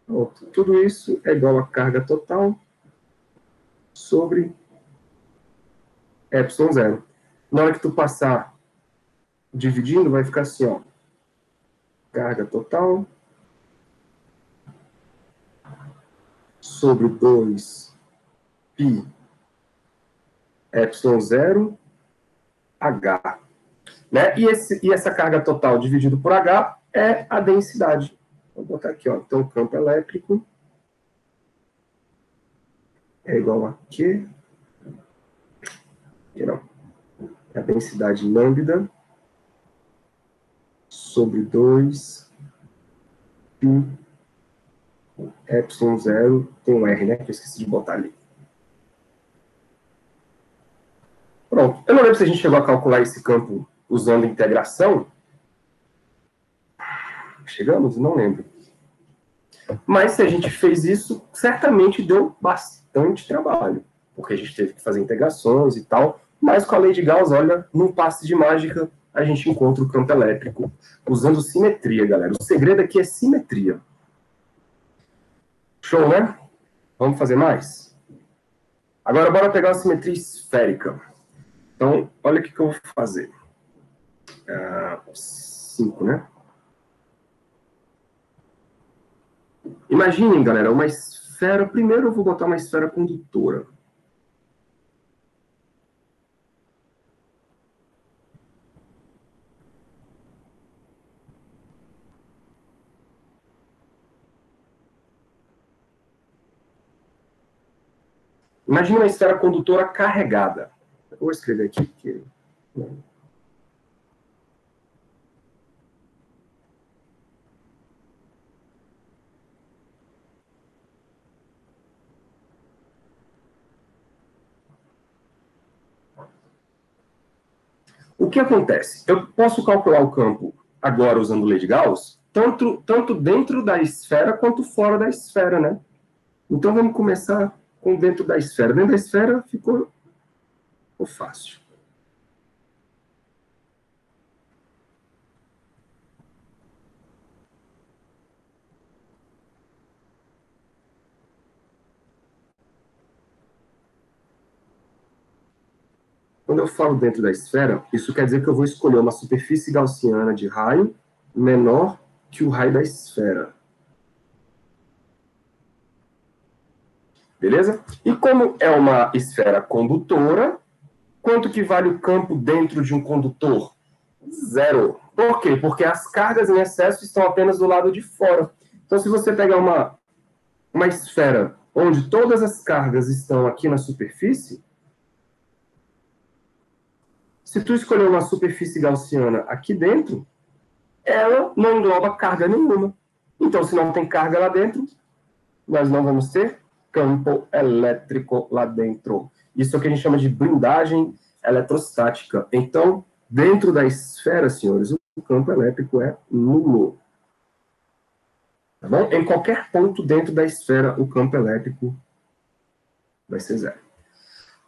Pronto. Tudo isso é igual a carga total sobre epsilon zero. Na hora que tu passar dividindo, vai ficar assim, ó. Carga total sobre 2π epsilon zero h. Né? E essa carga total dividido por h é a densidade. Vou botar aqui, ó. Então, o campo elétrico é igual a Q. Não. É a densidade lambda sobre 2π epsilon zero. Tem um R, né? Que eu esqueci de botar ali. Pronto. Eu não lembro se a gente chegou a calcular esse campo usando integração. Chegamos? Não lembro. Mas se a gente fez isso, certamente deu bastante trabalho, porque a gente teve que fazer integrações e tal, mas com a lei de Gauss, olha, num passe de mágica, a gente encontra o campo elétrico usando simetria, galera. O segredo aqui é simetria. Show, né? Vamos fazer mais? Agora, bora pegar a simetria esférica. Então, olha o que eu vou fazer. 5, né? Imaginem, galera, uma esfera. Primeiro eu vou botar uma esfera condutora. Imagine uma esfera condutora carregada. Eu vou escrever aqui, porque... O que acontece? Eu posso calcular o campo agora usando lei de Gauss, tanto dentro da esfera quanto fora da esfera, né? Então vamos começar com dentro da esfera. Dentro da esfera ficou fácil. Quando eu falo dentro da esfera, isso quer dizer que eu vou escolher uma superfície gaussiana de raio menor que o raio da esfera. Beleza? E como é uma esfera condutora, quanto que vale o campo dentro de um condutor? 0. Por quê? Porque as cargas em excesso estão apenas do lado de fora. Então, se você pegar uma esfera onde todas as cargas estão aqui na superfície, Se tu escolher uma superfície gaussiana aqui dentro, ela não engloba carga nenhuma. Então, se não tem carga lá dentro, nós não vamos ter campo elétrico lá dentro. Isso é o que a gente chama de blindagem eletrostática. Então, dentro da esfera, senhores, o campo elétrico é nulo. Tá bom? Em qualquer ponto dentro da esfera, o campo elétrico vai ser zero.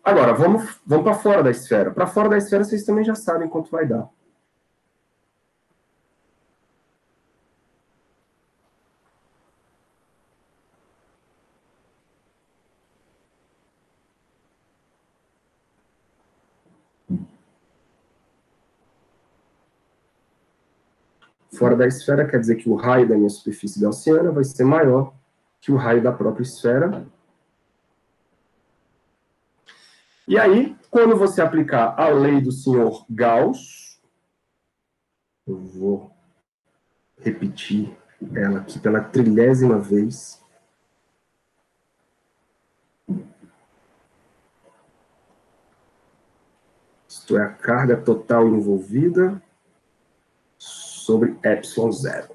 Agora, vamos para fora da esfera. Para fora da esfera, vocês também já sabem quanto vai dar. Fora da esfera quer dizer que o raio da minha superfície gaussiana vai ser maior que o raio da própria esfera. E aí, quando você aplicar a lei do senhor Gauss, eu vou repetir ela aqui pela 30ª vez. Isto é a carga total envolvida sobre ε0.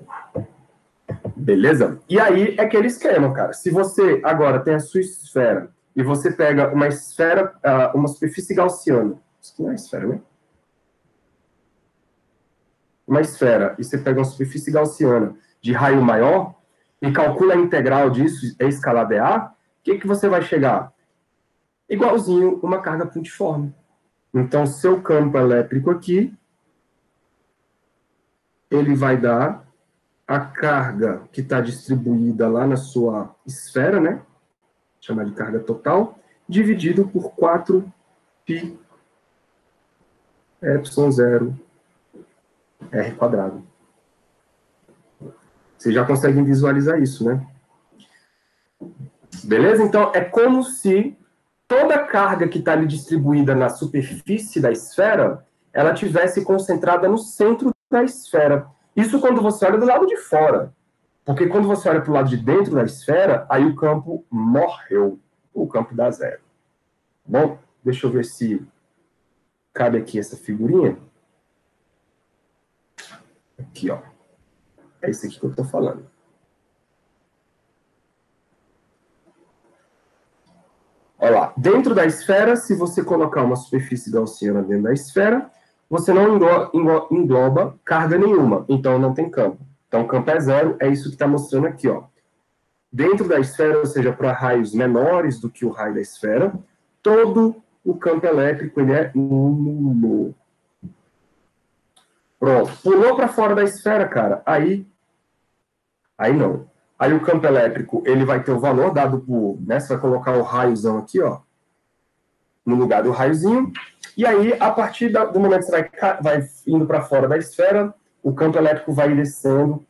Beleza? E aí é aquele esquema, cara. Se você agora tem a sua esfera e você pega uma esfera, uma superfície gaussiana, isso não é esfera, né? Uma esfera, e você pega uma superfície gaussiana de raio maior e calcula a integral disso, é escalar dA, o que você vai chegar? Igualzinho uma carga pontiforme. Então, seu campo elétrico aqui, ele vai dar a carga que está distribuída lá na sua esfera, né? Chamar de carga total, dividido por 4π ε0 r quadrado. Vocês já conseguem visualizar isso, né? Beleza? Então, é como se toda a carga que está ali distribuída na superfície da esfera, ela tivesse concentrada no centro da esfera. Isso quando você olha do lado de fora. Porque quando você olha para o lado de dentro da esfera, aí o campo morreu. O campo dá zero. Bom, deixa eu ver se cabe aqui essa figurinha. Aqui, ó. É isso aqui que eu estou falando. Olha lá. Dentro da esfera, se você colocar uma superfície gaussiana dentro da esfera, você não engloba carga nenhuma. Então, não tem campo. Então, o campo é zero. É isso que está mostrando aqui, ó. Dentro da esfera, ou seja, para raios menores do que o raio da esfera, todo o campo elétrico ele é nulo. Pronto. Pulou para fora da esfera, cara. Aí não. Aí o campo elétrico ele vai ter o valor dado por... Né, você vai colocar o raiozão aqui, ó, no lugar do raiozinho. E aí, a partir do momento que você vai indo para fora da esfera, o campo elétrico vai descendo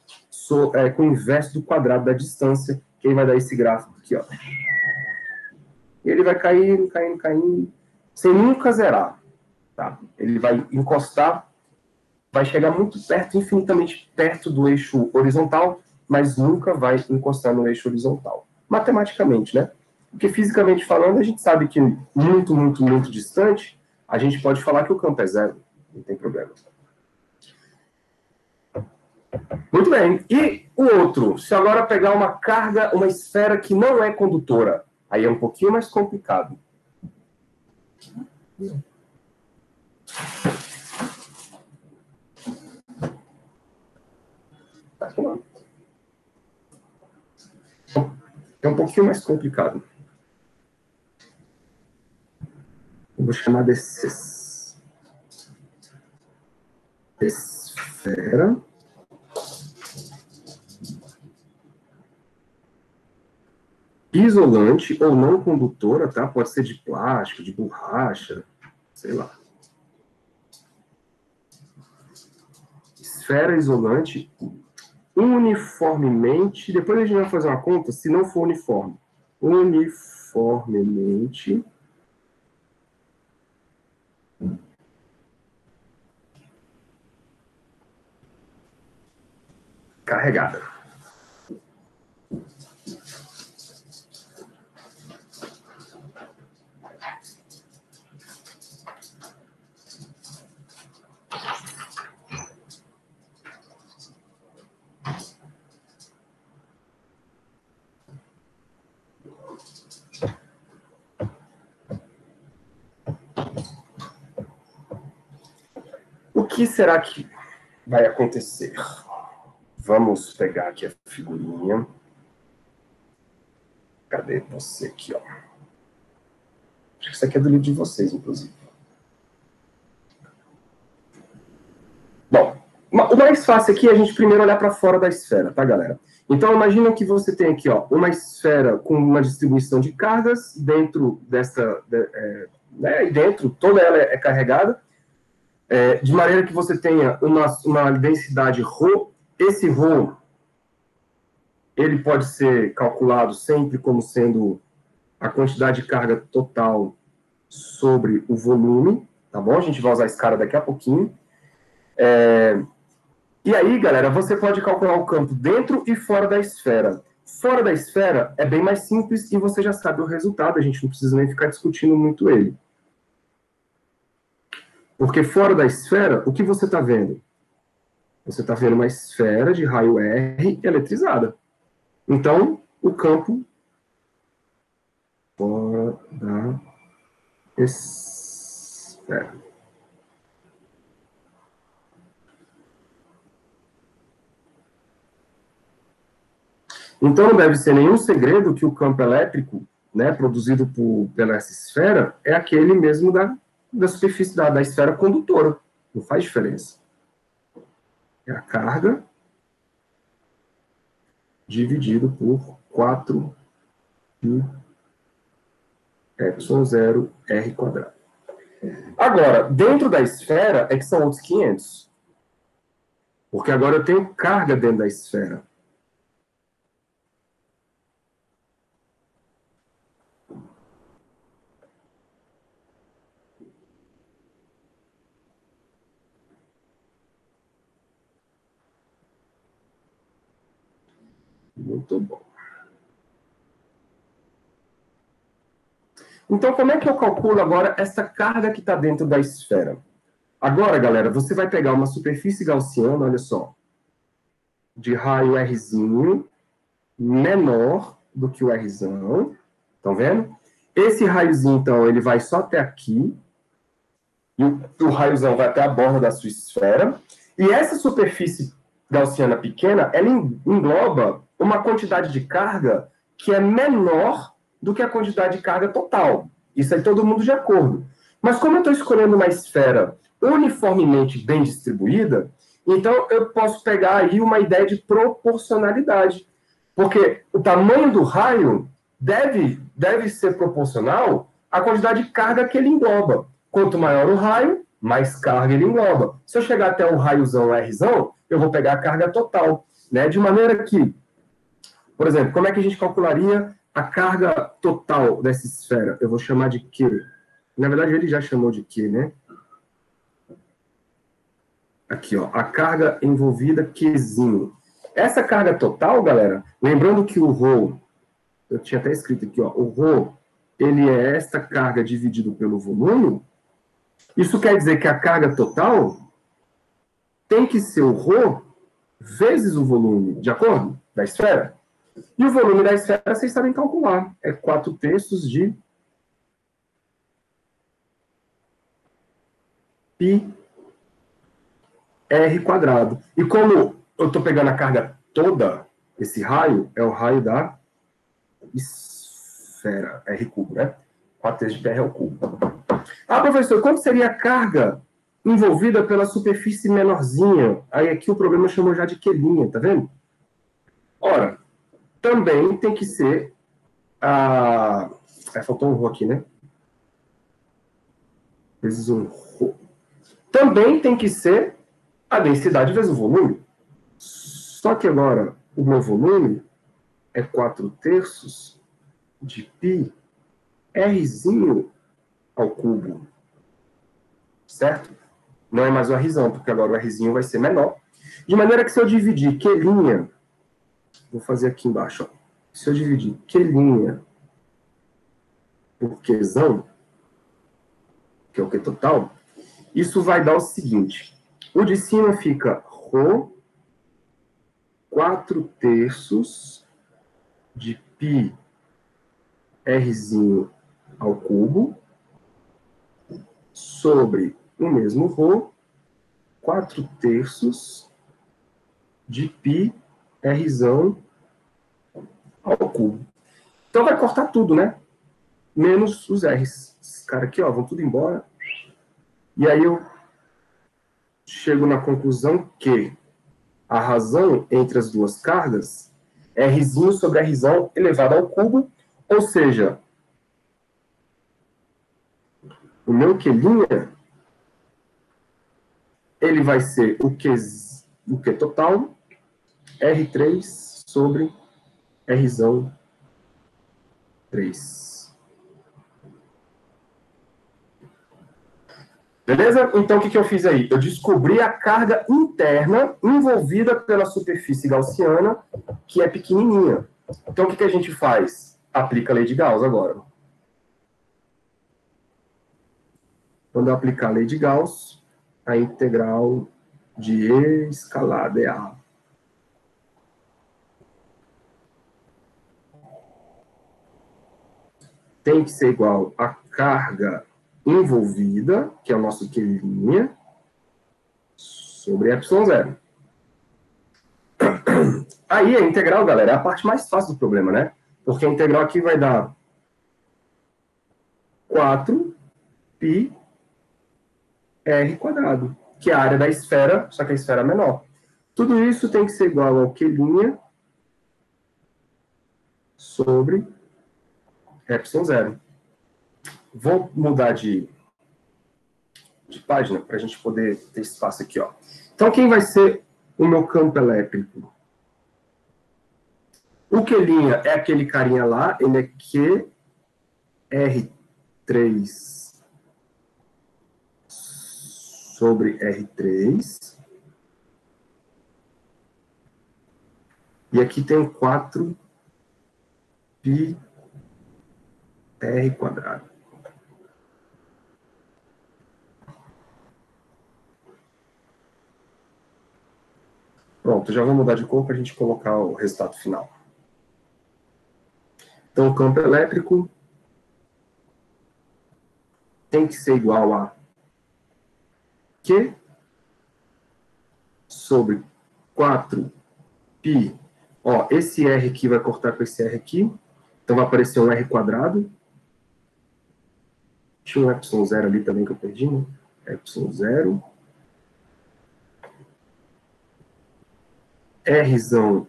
com o inverso do quadrado da distância, que aí vai dar esse gráfico aqui, ó. E ele vai caindo, caindo, caindo, sem nunca zerar. Tá? Ele vai encostar, vai chegar muito perto, infinitamente perto do eixo horizontal, mas nunca vai encostar no eixo horizontal. Matematicamente, né? Porque fisicamente falando, a gente sabe que muito, muito, muito distante, a gente pode falar que o campo é zero. Não tem problema. Muito bem. E o outro? Se agora pegar uma carga, uma esfera que não é condutora, aí é um pouquinho mais complicado. É um pouquinho mais complicado. Eu vou chamar de esfera isolante ou não condutora, tá? Pode ser de plástico, de borracha, sei lá. Esfera isolante uniformemente, depois a gente vai fazer uma conta, se não for uniforme. Uniformemente carregada. O que será que vai acontecer? Vamos pegar aqui a figurinha. Cadê você aqui, ó? Acho que isso aqui é do livro de vocês, inclusive. Bom, o mais fácil aqui é a gente primeiro olhar para fora da esfera, tá, galera? Então, imagina que você tem aqui, ó, uma esfera com uma distribuição de cargas dentro dessa, né, e dentro, toda ela é carregada, de maneira que você tenha uma densidade ρ. Esse ρ, ele pode ser calculado sempre como sendo a quantidade de carga total sobre o volume, tá bom? A gente vai usar a escala daqui a pouquinho. E aí, galera, você pode calcular o campo dentro e fora da esfera. Fora da esfera é bem mais simples e você já sabe o resultado, a gente não precisa nem ficar discutindo muito ele. Porque fora da esfera, o que você está vendo? Você está vendo uma esfera de raio R eletrizada. Então, o campo fora da esfera. Então, não deve ser nenhum segredo que o campo elétrico, né, produzido pela essa esfera é aquele mesmo da superfície da esfera condutora. Não faz diferença. É a carga dividido por 4 epsilon 0 R quadrado. Agora, dentro da esfera é que são outros 500. Porque agora eu tenho carga dentro da esfera. Muito bom. Então, como é que eu calculo agora essa carga que está dentro da esfera? Agora, galera, você vai pegar uma superfície gaussiana, olha só, de raio Rzinho menor do que o Rzão. Estão vendo? Esse raiozinho, então, ele vai só até aqui. E o raiozão vai até a borda da sua esfera. E essa superfície gaussiana pequena, ela engloba uma quantidade de carga que é menor do que a quantidade de carga total. Isso aí todo mundo de acordo. Mas como eu estou escolhendo uma esfera uniformemente bem distribuída, então eu posso pegar aí uma ideia de proporcionalidade. Porque o tamanho do raio deve ser proporcional à quantidade de carga que ele engloba. Quanto maior o raio, mais carga ele engloba. Se eu chegar até o raiozão Rzão, eu vou pegar a carga total. Né? De maneira que, por exemplo, como é que a gente calcularia a carga total dessa esfera? Eu vou chamar de Q. Na verdade, ele já chamou de Q, né? Aqui, ó, a carga envolvida Qzinho. Essa carga total, galera, lembrando que o ρ, eu tinha até escrito aqui, ó, o ρ, ele é esta carga dividido pelo volume. Isso quer dizer que a carga total tem que ser o ρ vezes o volume, de acordo? Da esfera. E o volume da esfera, vocês sabem calcular. É 4/3 de π R quadrado. E como eu estou pegando a carga toda, esse raio é o raio da esfera, R cubo, né? 4/3 de πr ao cubo. Ah, professor, quanto seria a carga envolvida pela superfície menorzinha? Aí aqui o problema chamou já de quelinha, tá vendo? Ora, também tem que ser a... faltou um ρ aqui, né? Vezes um ρ. Também tem que ser a densidade vezes o volume. Só que agora o meu volume é 4/3 de π Rzinho ao cubo. Certo? Não é mais o Rzão, porque agora o Rzinho vai ser menor. De maneira que se eu dividir Q'linha, vou fazer aqui embaixo, ó. Se eu dividir Q'linha por Qzão, que é o Q total, isso vai dar o seguinte. O de cima fica ρ 4/3 de π Rzinho ao cubo sobre o mesmo ρ 4/3 de π Rzão ao cubo. Então vai cortar tudo, né? Menos os R's. Esses caras aqui, ó, vão tudo embora. E aí eu chego na conclusão que a razão entre as duas cargas é Rzinho sobre Rzão elevado ao cubo, ou seja, o meu Q', ele vai ser o Q total, R3 sobre Rzão 3. Beleza? Então, o que eu fiz aí? Eu descobri a carga interna envolvida pela superfície gaussiana, que é pequenininha. Então, o que a gente faz? Aplica a lei de Gauss agora. Quando eu aplicar a lei de Gauss, a integral de E escalada é A. Tem que ser igual a carga envolvida, que é o nosso Q', sobre ε0. Aí a integral, galera, é a parte mais fácil do problema, né? Porque a integral aqui vai dar 4πr², que é a área da esfera, só que a esfera é menor. Tudo isso tem que ser igual ao Q' sobre ε0. Vou mudar de página para a gente poder ter espaço aqui, ó. Então, quem vai ser o meu campo elétrico? O Q' é aquele carinha lá, ele é QR3 sobre R3. E aqui tem 4πr². Pronto, já vou mudar de cor para a gente colocar o resultado final. Então, o campo elétrico tem que ser igual a Q sobre 4π. Ó, esse R aqui vai cortar com esse R aqui. Então, vai aparecer um R². Tinha um ε0 ali também que eu perdi, né? ε0. Rzão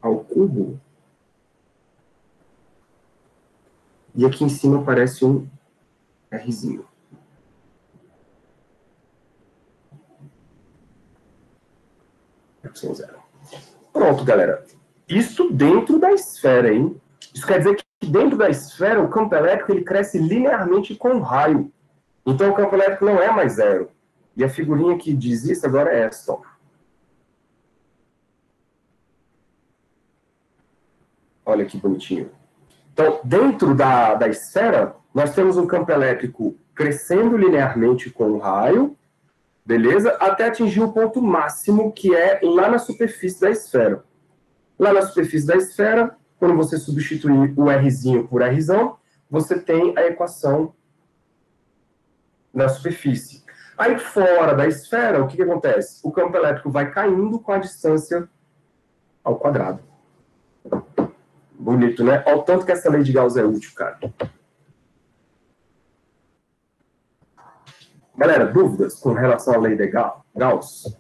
ao cubo. E aqui em cima aparece um Rzinho. ε0. Pronto, galera. Isso dentro da esfera, hein? Isso quer dizer que dentro da esfera, o campo elétrico ele cresce linearmente com o raio. Então, o campo elétrico não é mais zero. E a figurinha que diz isso agora é essa, ó. Olha que bonitinho. Então, dentro da esfera, nós temos um campo elétrico crescendo linearmente com o raio, beleza? Até atingir o ponto máximo, que é lá na superfície da esfera. Lá na superfície da esfera, quando você substituir o Rzinho por Rzão, você tem a equação da superfície. Aí, fora da esfera, o que acontece? O campo elétrico vai caindo com a distância ao quadrado. Bonito, né? Olha o tanto que essa lei de Gauss é útil, cara. Galera, dúvidas com relação à lei de Gauss?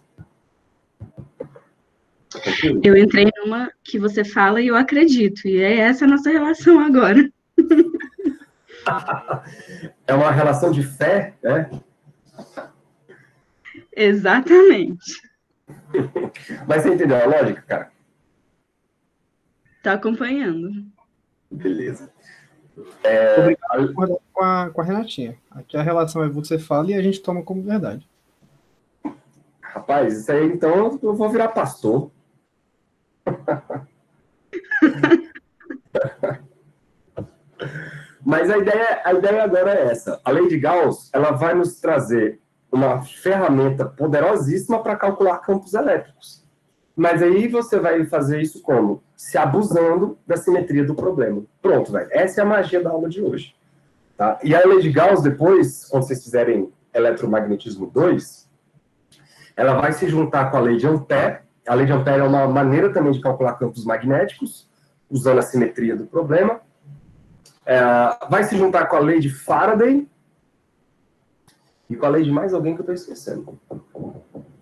Eu entrei numa que você fala e eu acredito. E é essa a nossa relação agora. É uma relação de fé, né? Exatamente. Mas você entendeu a lógica, cara? Tá acompanhando. Beleza. Obrigado por concordar com a Renatinha. Aqui a relação é você fala e a gente toma como verdade. Rapaz, isso aí, então, eu vou virar pastor. Mas a ideia agora é essa. A lei de Gauss, ela vai nos trazer uma ferramenta poderosíssima para calcular campos elétricos. Mas aí você vai fazer isso como? Se abusando da simetria do problema. Pronto, velho. Essa é a magia da aula de hoje. Tá? E a lei de Gauss, depois, quando vocês fizerem eletromagnetismo 2, ela vai se juntar com a lei de Ampère. A lei de Ampère é uma maneira também de calcular campos magnéticos, usando a simetria do problema. Vai se juntar com a lei de Faraday e com a lei de mais alguém que eu estou esquecendo.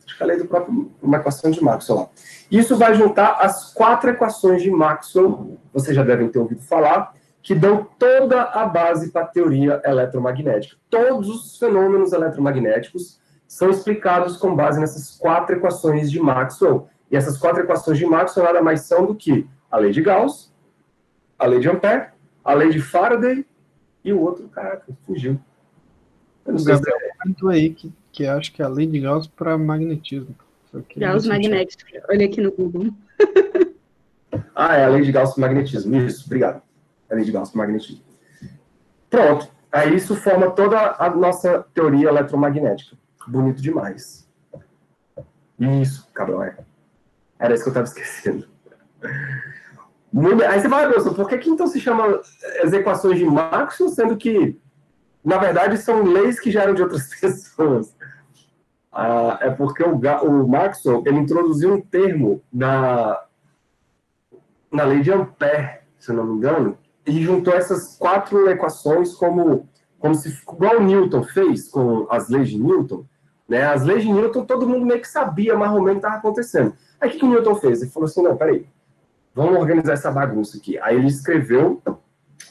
Acho que a lei do próprio, uma equação de Maxwell lá. Isso vai juntar as 4 equações de Maxwell, vocês já devem ter ouvido falar, que dão toda a base para a teoria eletromagnética. Todos os fenômenos eletromagnéticos são explicados com base nessas 4 equações de Maxwell. E essas 4 equações de Maxwell nada mais são do que a lei de Gauss, a lei de Ampère, a lei de Faraday e o outro, caraca, fugiu. Eu não sei se comentou aí que acho que é a lei de Gauss para magnetismo. Gauss magnético. Olha aqui no Google. É a lei de Gauss magnetismo. Isso, obrigado. A lei de Gauss magnetismo. Pronto. Aí isso forma toda a nossa teoria eletromagnética. Bonito demais. Isso, cabrão, era isso que eu estava esquecendo. Aí você fala, Wilson, por que então se chama as equações de Maxwell, sendo que, na verdade, são leis que já eram de outras pessoas? É porque o Maxwell, ele introduziu um termo na lei de Ampère, se eu não me engano, e juntou essas 4 equações como se, igual o Newton fez com as leis de Newton, né? As leis de Newton, todo mundo meio que sabia mais ou menos o que estava acontecendo. Aí o que o Newton fez? Ele falou assim, não, peraí, vamos organizar essa bagunça aqui. Aí ele escreveu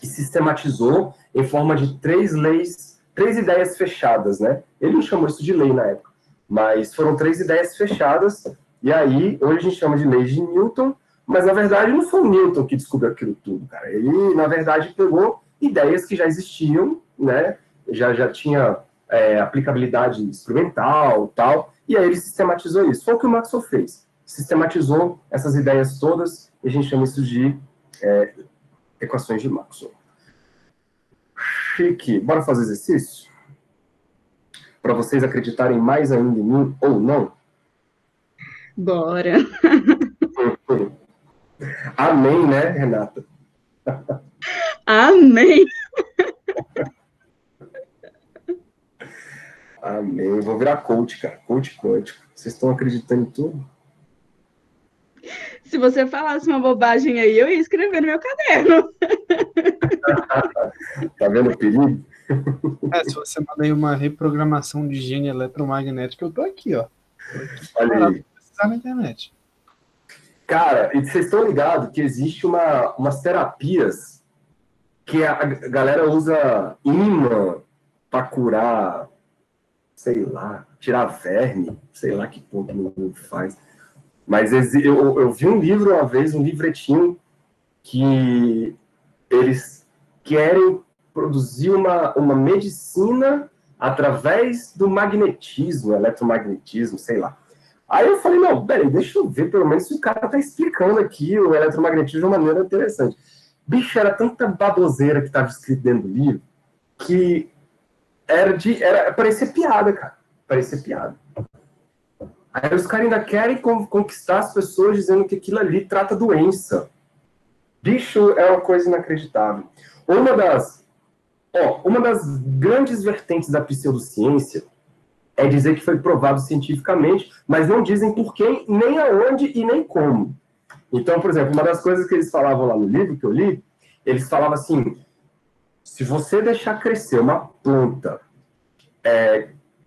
e sistematizou em forma de 3 leis, 3 ideias fechadas, né? Ele não chamou isso de lei na época, mas foram 3 ideias fechadas, e aí, hoje a gente chama de leis de Newton, mas na verdade não foi o Newton que descobriu aquilo tudo, cara. Ele, na verdade, pegou ideias que já existiam, né? Já tinha aplicabilidade instrumental, tal, e aí ele sistematizou isso. Foi o que o Maxwell fez. Sistematizou essas ideias todas, e a gente chama isso de equações de Maxwell. Chique. Bora fazer exercício? Para vocês acreditarem mais ainda em mim ou não? Bora. Amém, né, Renata? Amém. Amém. Eu vou virar coach, cara. Coach quântico. Vocês estão acreditando em tudo? Se você falasse uma bobagem aí, eu ia escrever no meu caderno. Tá vendo o perigo? Se você manda aí uma reprogramação de gene eletromagnética, eu tô aqui, ó. Olha aí. Precisar na internet. Cara, e vocês estão ligados que existe umas terapias que a galera usa imã para curar, sei lá, tirar verme, sei lá que ponto o mundo faz. Mas eu vi um livro uma vez, um livretinho, que eles querem produzir uma medicina através do magnetismo, eletromagnetismo, sei lá. Aí eu falei, não, peraí, deixa eu ver pelo menos se o cara tá explicando aqui o eletromagnetismo de uma maneira interessante. Bicho, era tanta baboseira que estava escrito dentro do livro que parecia piada, cara. Parecia piada. Aí os caras ainda querem conquistar as pessoas dizendo que aquilo ali trata doença. Bicho, é uma coisa inacreditável. Uma das grandes vertentes da pseudociência é dizer que foi provado cientificamente, mas não dizem por quem, nem aonde e nem como. Então, por exemplo, uma das coisas que eles falavam lá no livro que eu li, eles falavam assim, se você deixar crescer uma planta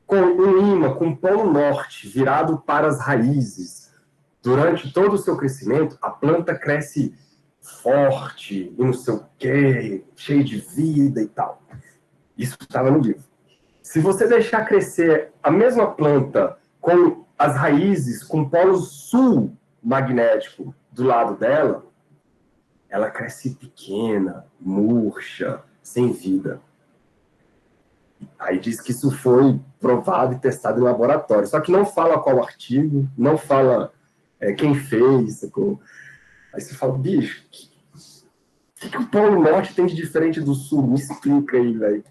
com um ímã, com um polo norte virado para as raízes, durante todo o seu crescimento, a planta cresce forte e não sei o quê, cheio de vida e tal. Isso estava no livro. Se você deixar crescer a mesma planta com as raízes, com o polo sul magnético do lado dela, ela cresce pequena, murcha, sem vida. Aí diz que isso foi provado e testado em laboratório. Só que não fala qual artigo, não fala quem fez. Aí você fala, bicho, o que o Polo Norte tem de diferente do Sul? Me explica aí, velho.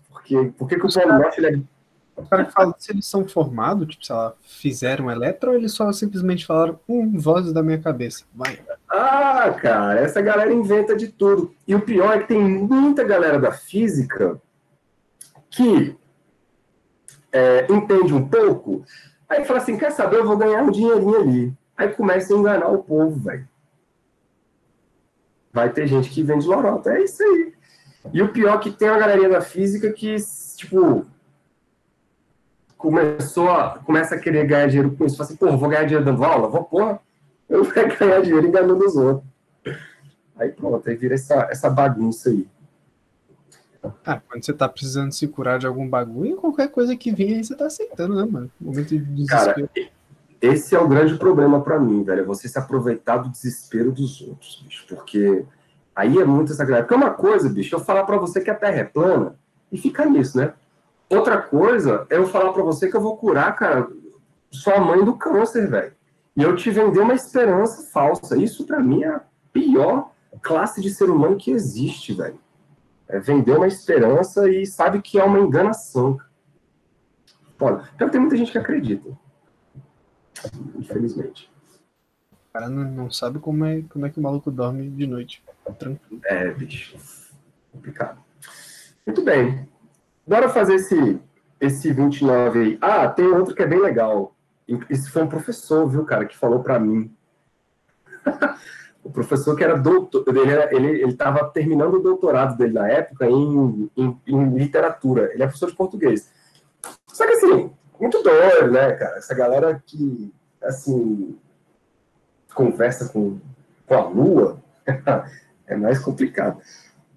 Por que o Polo Norte ele é... O cara fala se eles são formados, tipo, sei lá, fizeram eletro, ou eles só simplesmente falaram, vozes da minha cabeça, vai. Ah, cara, essa galera inventa de tudo. E o pior é que tem muita galera da física que entende um pouco, Aí fala assim, quer saber, eu vou ganhar um dinheirinho ali. Aí começa a enganar o povo, velho. Vai ter gente que vende lorota, é isso aí. E o pior é que tem uma galerinha da física que, tipo, começa a querer ganhar dinheiro com isso. Fala assim, porra, vou ganhar dinheiro dando aula? Vou, porra, eu vou ganhar dinheiro enganando os outros. Aí pronto, aí vira essa bagunça aí. Ah, quando você tá precisando se curar de algum bagulho, qualquer coisa que venha aí você tá aceitando, né, mano? Momento de desespero. Cara, esse é o grande problema pra mim, velho. É você se aproveitar do desespero dos outros, bicho. Porque aí é muito exagerado. Porque uma coisa, bicho, eu falar pra você que a Terra é plana e fica nisso, né? Outra coisa é eu falar pra você que eu vou curar, cara, sua mãe do câncer, velho. E eu te vender uma esperança falsa. Isso pra mim é a pior classe de ser humano que existe, velho. É vender uma esperança e sabe que é uma enganação. Olha, tem muita gente que acredita. Infelizmente. O cara não sabe como é que o maluco dorme de noite. Tranquilo. É, bicho. Complicado. Muito bem. Bora fazer esse 29 aí. Ah, tem outro que é bem legal. Esse foi um professor, viu, cara, que falou pra mim. O professor que era doutor, ele estava terminando o doutorado dele na época em literatura. Ele é professor de português. Só que assim, muito doido, né, cara? Essa galera que, assim, conversa com a lua é mais complicado.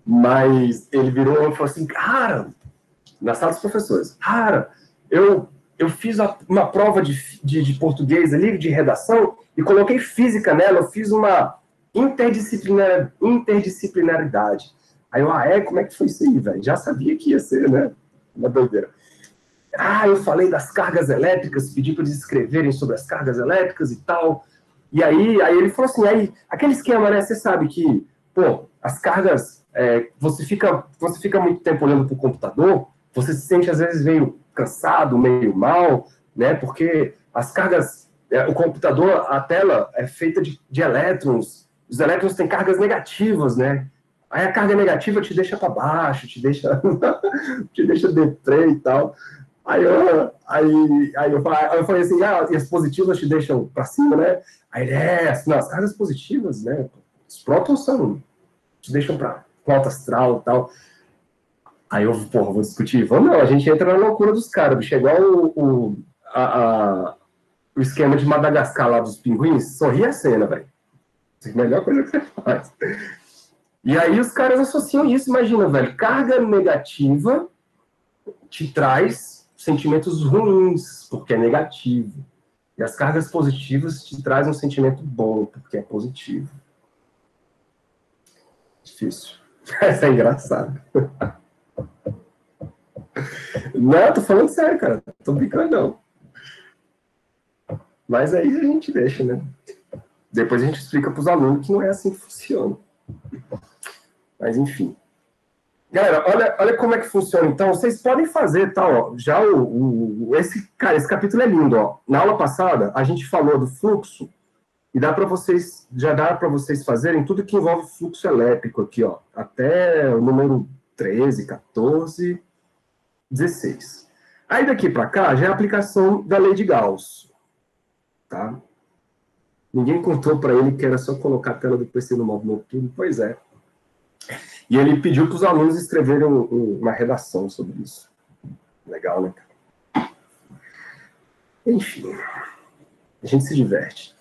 Mas ele virou e falou assim, cara, na sala dos professores, cara, eu fiz uma prova de português ali, de redação, e coloquei física nela, eu fiz uma interdisciplinaridade. Aí eu, como é que foi isso aí, velho? Já sabia que ia ser, né? Uma doideira. Eu falei das cargas elétricas, pedi para eles escreverem sobre as cargas elétricas e tal. E aí ele falou assim, aquele esquema, né? Você sabe que, pô, as cargas, você fica muito tempo olhando para o computador, você se sente, às vezes, meio cansado, meio mal, né? Porque as cargas, o computador, a tela é feita de elétrons. Os elétrons têm cargas negativas, né? Aí a carga negativa te deixa para baixo, te deixa deprê e tal. Aí eu falei assim, e as positivas te deixam para cima, né? Aí ele, assim, as cargas positivas, né? Os prótons te deixam para alto astral e tal. Aí eu, vou discutir. Vamos não, a gente entra na loucura dos caras, bicho. É igual o esquema de Madagascar lá dos pinguins, sorri a cena, velho. É a melhor coisa que você faz. E aí os caras associam isso, imagina, velho, carga negativa te traz sentimentos ruins, porque é negativo. E as cargas positivas te trazem um sentimento bom, porque é positivo. Difícil. Isso é engraçado. Não, tô falando sério, cara. Tô brincando, não. Mas aí a gente deixa, né? Depois a gente explica para os alunos que não é assim que funciona. Mas, enfim. Galera, olha como é que funciona. Então, vocês podem fazer, tá? Ó, já esse capítulo é lindo, ó. Na aula passada, a gente falou do fluxo e já dá para vocês fazerem tudo que envolve fluxo elétrico aqui, ó. Até o número 13, 14, 16. Aí daqui para cá já é a aplicação da lei de Gauss. Tá? Ninguém contou para ele que era só colocar a tela do PC no modo noturno. Pois é. E ele pediu para os alunos escreverem uma redação sobre isso. Legal, né, cara? Enfim. A gente se diverte.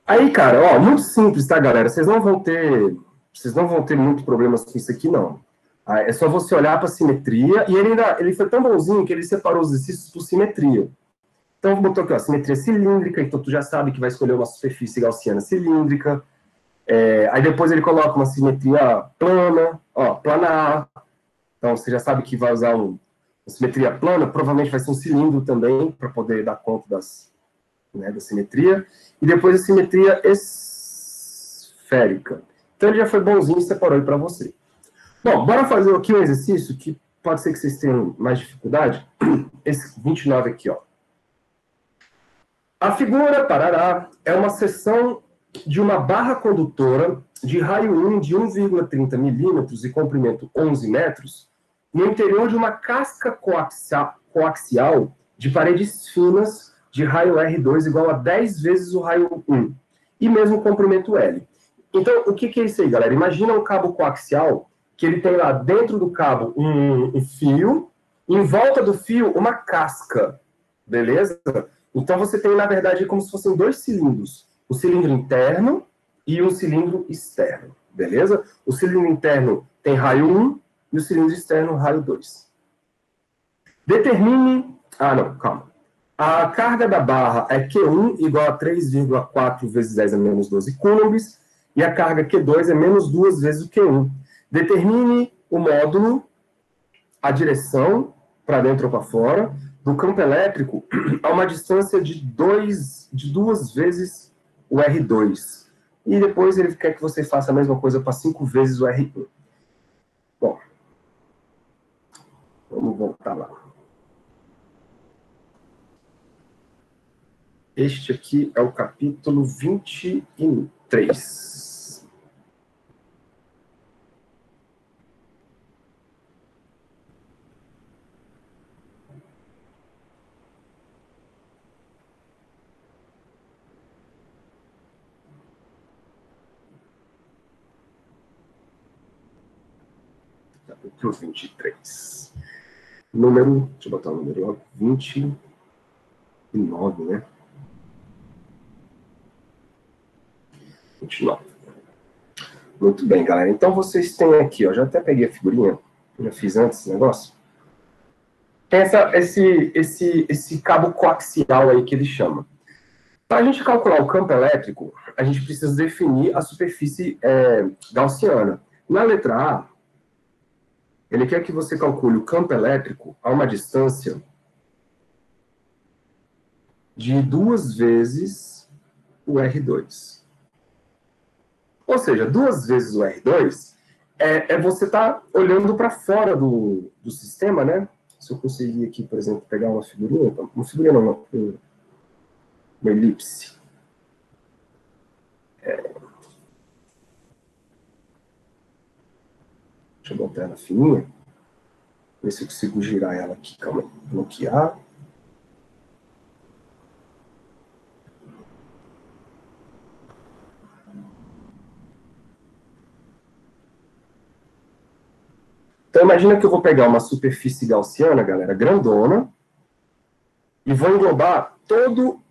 Aí, cara, ó, muito simples, tá, galera? Vocês não vão ter muitos problemas com isso aqui, não. É só você olhar para a simetria. E ele foi tão bonzinho que ele separou os exercícios por simetria. Então, botou aqui, ó, simetria cilíndrica, então tu já sabe que vai escolher uma superfície gaussiana cilíndrica. Aí depois ele coloca uma simetria plana, ó, planar. Então, você já sabe que vai usar uma simetria plana, provavelmente vai ser um cilindro também, para poder dar conta da simetria. E depois a simetria esférica. Então, ele já foi bonzinho e separou aí para você. Bom, bora fazer aqui um exercício que pode ser que vocês tenham mais dificuldade. Esse 29 aqui, ó. A figura, parará, é uma seção de uma barra condutora de raio 1 de 1,30 milímetros e comprimento 11 metros no interior de uma casca coaxial de paredes finas de raio R2 igual a 10 vezes o raio 1. E mesmo o comprimento L. Então, o que é isso aí, galera? Imagina um cabo coaxial, que ele tem lá dentro do cabo um fio, em volta do fio uma casca, beleza? Então, você tem, na verdade, como se fossem dois cilindros. Um cilindro interno e um cilindro externo, beleza? O cilindro interno tem raio 1 e o cilindro externo raio 2. Determine... Ah, não, calma. A carga da barra é Q1 igual a 3,4 vezes 10 a menos 12 coulombs, e a carga Q2 é menos 2 vezes o Q1. Determine o módulo, a direção, para dentro ou para fora, do campo elétrico a uma distância de 2 vezes o R2. E depois ele quer que você faça a mesma coisa para 5 vezes o R1. Bom, vamos voltar lá. Este aqui é o capítulo 23. Capítulo 23. Número, deixa eu botar o número, 29, né? 29. Muito bem, galera. Então, vocês têm aqui, ó, já até peguei a figurinha, já fiz antes esse negócio. Tem esse cabo coaxial aí que ele chama. Para a gente calcular o campo elétrico, a gente precisa definir a superfície gaussiana. Na letra A, ele quer que você calcule o campo elétrico a uma distância de 2 vezes o R2. Ou seja, 2 vezes o R2 você estar olhando para fora do sistema, né? Se eu conseguir aqui, por exemplo, pegar uma figurinha não, uma elipse. Deixa eu botar ela fininha. Ver se eu consigo girar ela aqui. Calma aí. Bloquear. Então, imagina que eu vou pegar uma superfície gaussiana, galera, grandona, e vou englobar todo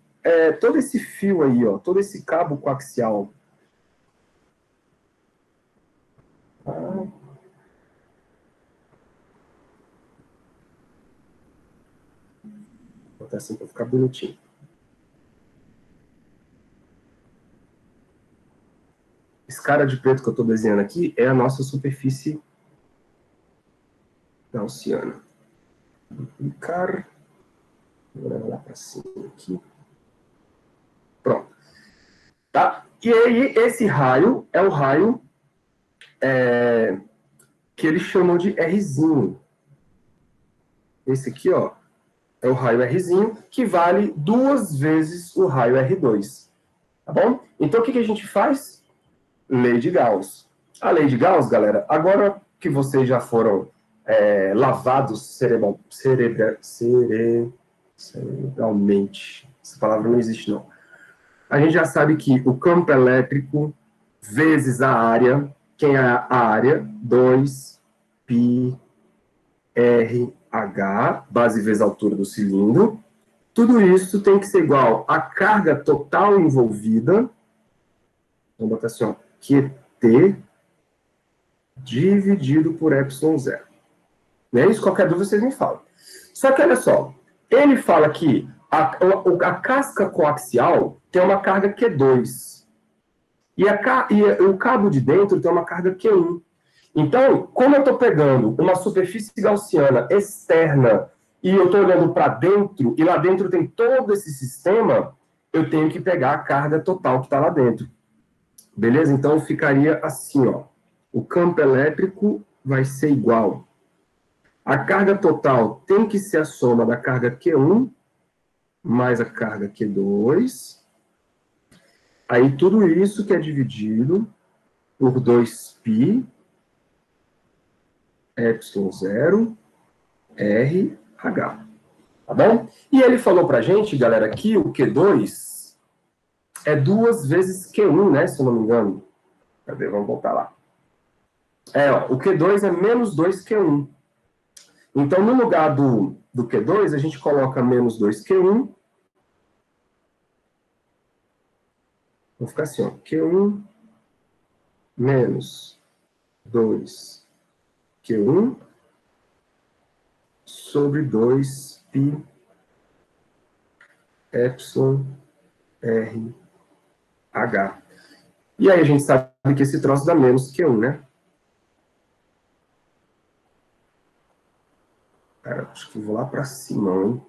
esse fio aí, ó, todo esse cabo coaxial. Vou botar assim para ficar bonitinho. Esse cara de preto que eu estou desenhando aqui é a nossa superfície gaussiana. Vou clicar. Vou levar lá para cima aqui. Pronto. Tá? E aí, esse raio é o raio que ele chamou de Rzinho. Esse aqui, ó, é o raio Rzinho, que vale 2 vezes o raio R2. Tá bom? Então, o que a gente faz? Lei de Gauss. A lei de Gauss, galera, agora que vocês já foram lavados cerebralmente, essa palavra não existe, não. A gente já sabe que o campo elétrico vezes a área, quem é a área? 2πr H, base vezes a altura do cilindro. Tudo isso tem que ser igual à carga total envolvida, vamos botar assim, ó, QT, dividido por ε0. Não é isso? Qualquer dúvida vocês me falam. Só que olha só, ele fala que a casca coaxial tem uma carga Q2. E o cabo de dentro tem uma carga Q1. Então, como eu estou pegando uma superfície gaussiana externa e eu estou olhando para dentro, e lá dentro tem todo esse sistema, eu tenho que pegar a carga total que está lá dentro. Beleza? Então, ficaria assim, ó. O campo elétrico vai ser igual. A carga total tem que ser a soma da carga Q1 mais a carga Q2. Aí, tudo isso que é dividido por 2π ε0 RH. Tá bom? E ele falou pra gente, galera, que o Q2 é 2 vezes Q1, né? Se eu não me engano. Cadê? Vamos voltar lá. Ó, o Q2 é menos 2 Q1. Então, no lugar do Q2, a gente coloca menos 2 Q1. Vou ficar assim, ó. Q1 menos 2 Q1 sobre 2 pi epsilon r h. E aí a gente sabe que esse troço dá menos Q1, né? Cara, acho que eu vou lá para cima, hein?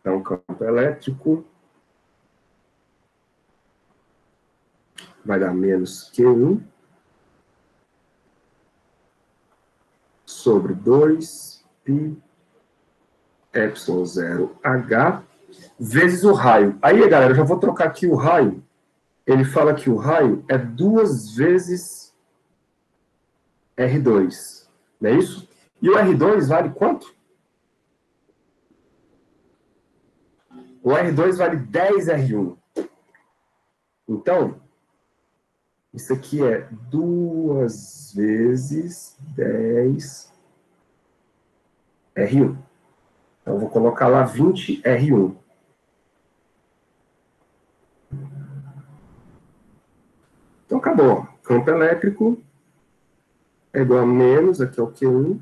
Então, campo elétrico vai dar menos Q1 sobre 2 pi epsilon 0 h vezes o raio. Aí, galera, eu já vou trocar aqui o raio. Ele fala que o raio é 2 vezes R2, não é isso? E o R2 vale quanto? O R2 vale 10 R1. Então, isso aqui é 2 vezes 10 R1. Então, eu vou colocar lá 20 R1. Então, acabou. Campo elétrico é igual a menos, aqui é o Q1,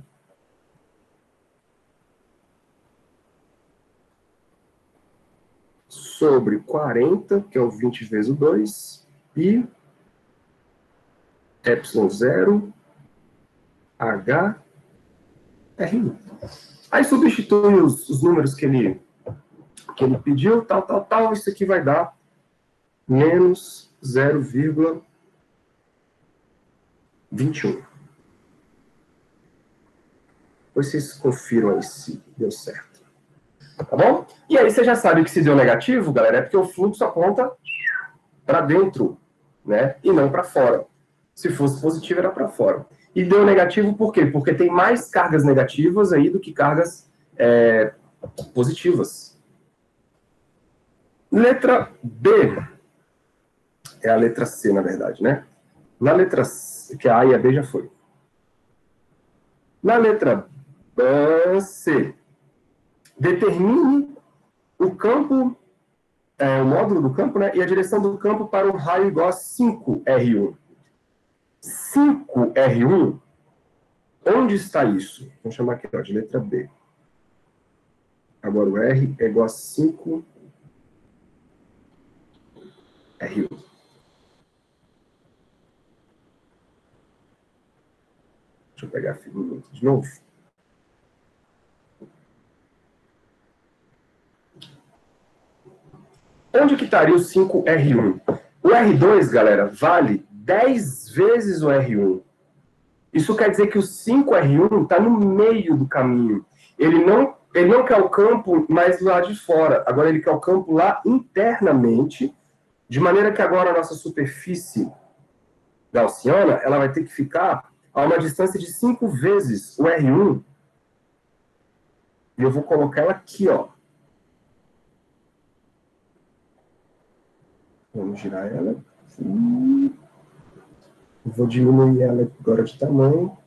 sobre 40, que é o 20 vezes o 2, e epsilon 0, h, R1. Aí substitui os números que ele pediu, tal, isso aqui vai dar menos 0,21. Depois vocês confiram aí se deu certo. Tá bom? E aí você já sabe que se deu negativo, galera, é porque o fluxo aponta para dentro, né? E não para fora. Se fosse positivo, era para fora. E deu negativo por quê? Porque tem mais cargas negativas aí do que cargas positivas. Letra B. É a letra C, na verdade, né? Na letra C, que a A e a B já foi. Na letra C, determine o campo, o módulo do campo, né? E a direção do campo para um raio igual a 5R1. 5R1, onde está isso? Vamos chamar aqui, ó, de letra B. Agora o R é igual a 5R1. Deixa eu pegar a figura de novo. Onde que estaria o 5R1? O R2, galera, vale 10 vezes o R1. Isso quer dizer que o 5R1 está no meio do caminho. Ele não quer o campo mais lá de fora. Agora ele quer o campo lá internamente, de maneira que agora a nossa superfície gaussiana, ela vai ter que ficar a uma distância de 5 vezes o R1. E eu vou colocar ela aqui, ó. Vamos girar ela. Vou diminuir ela agora de tamanho.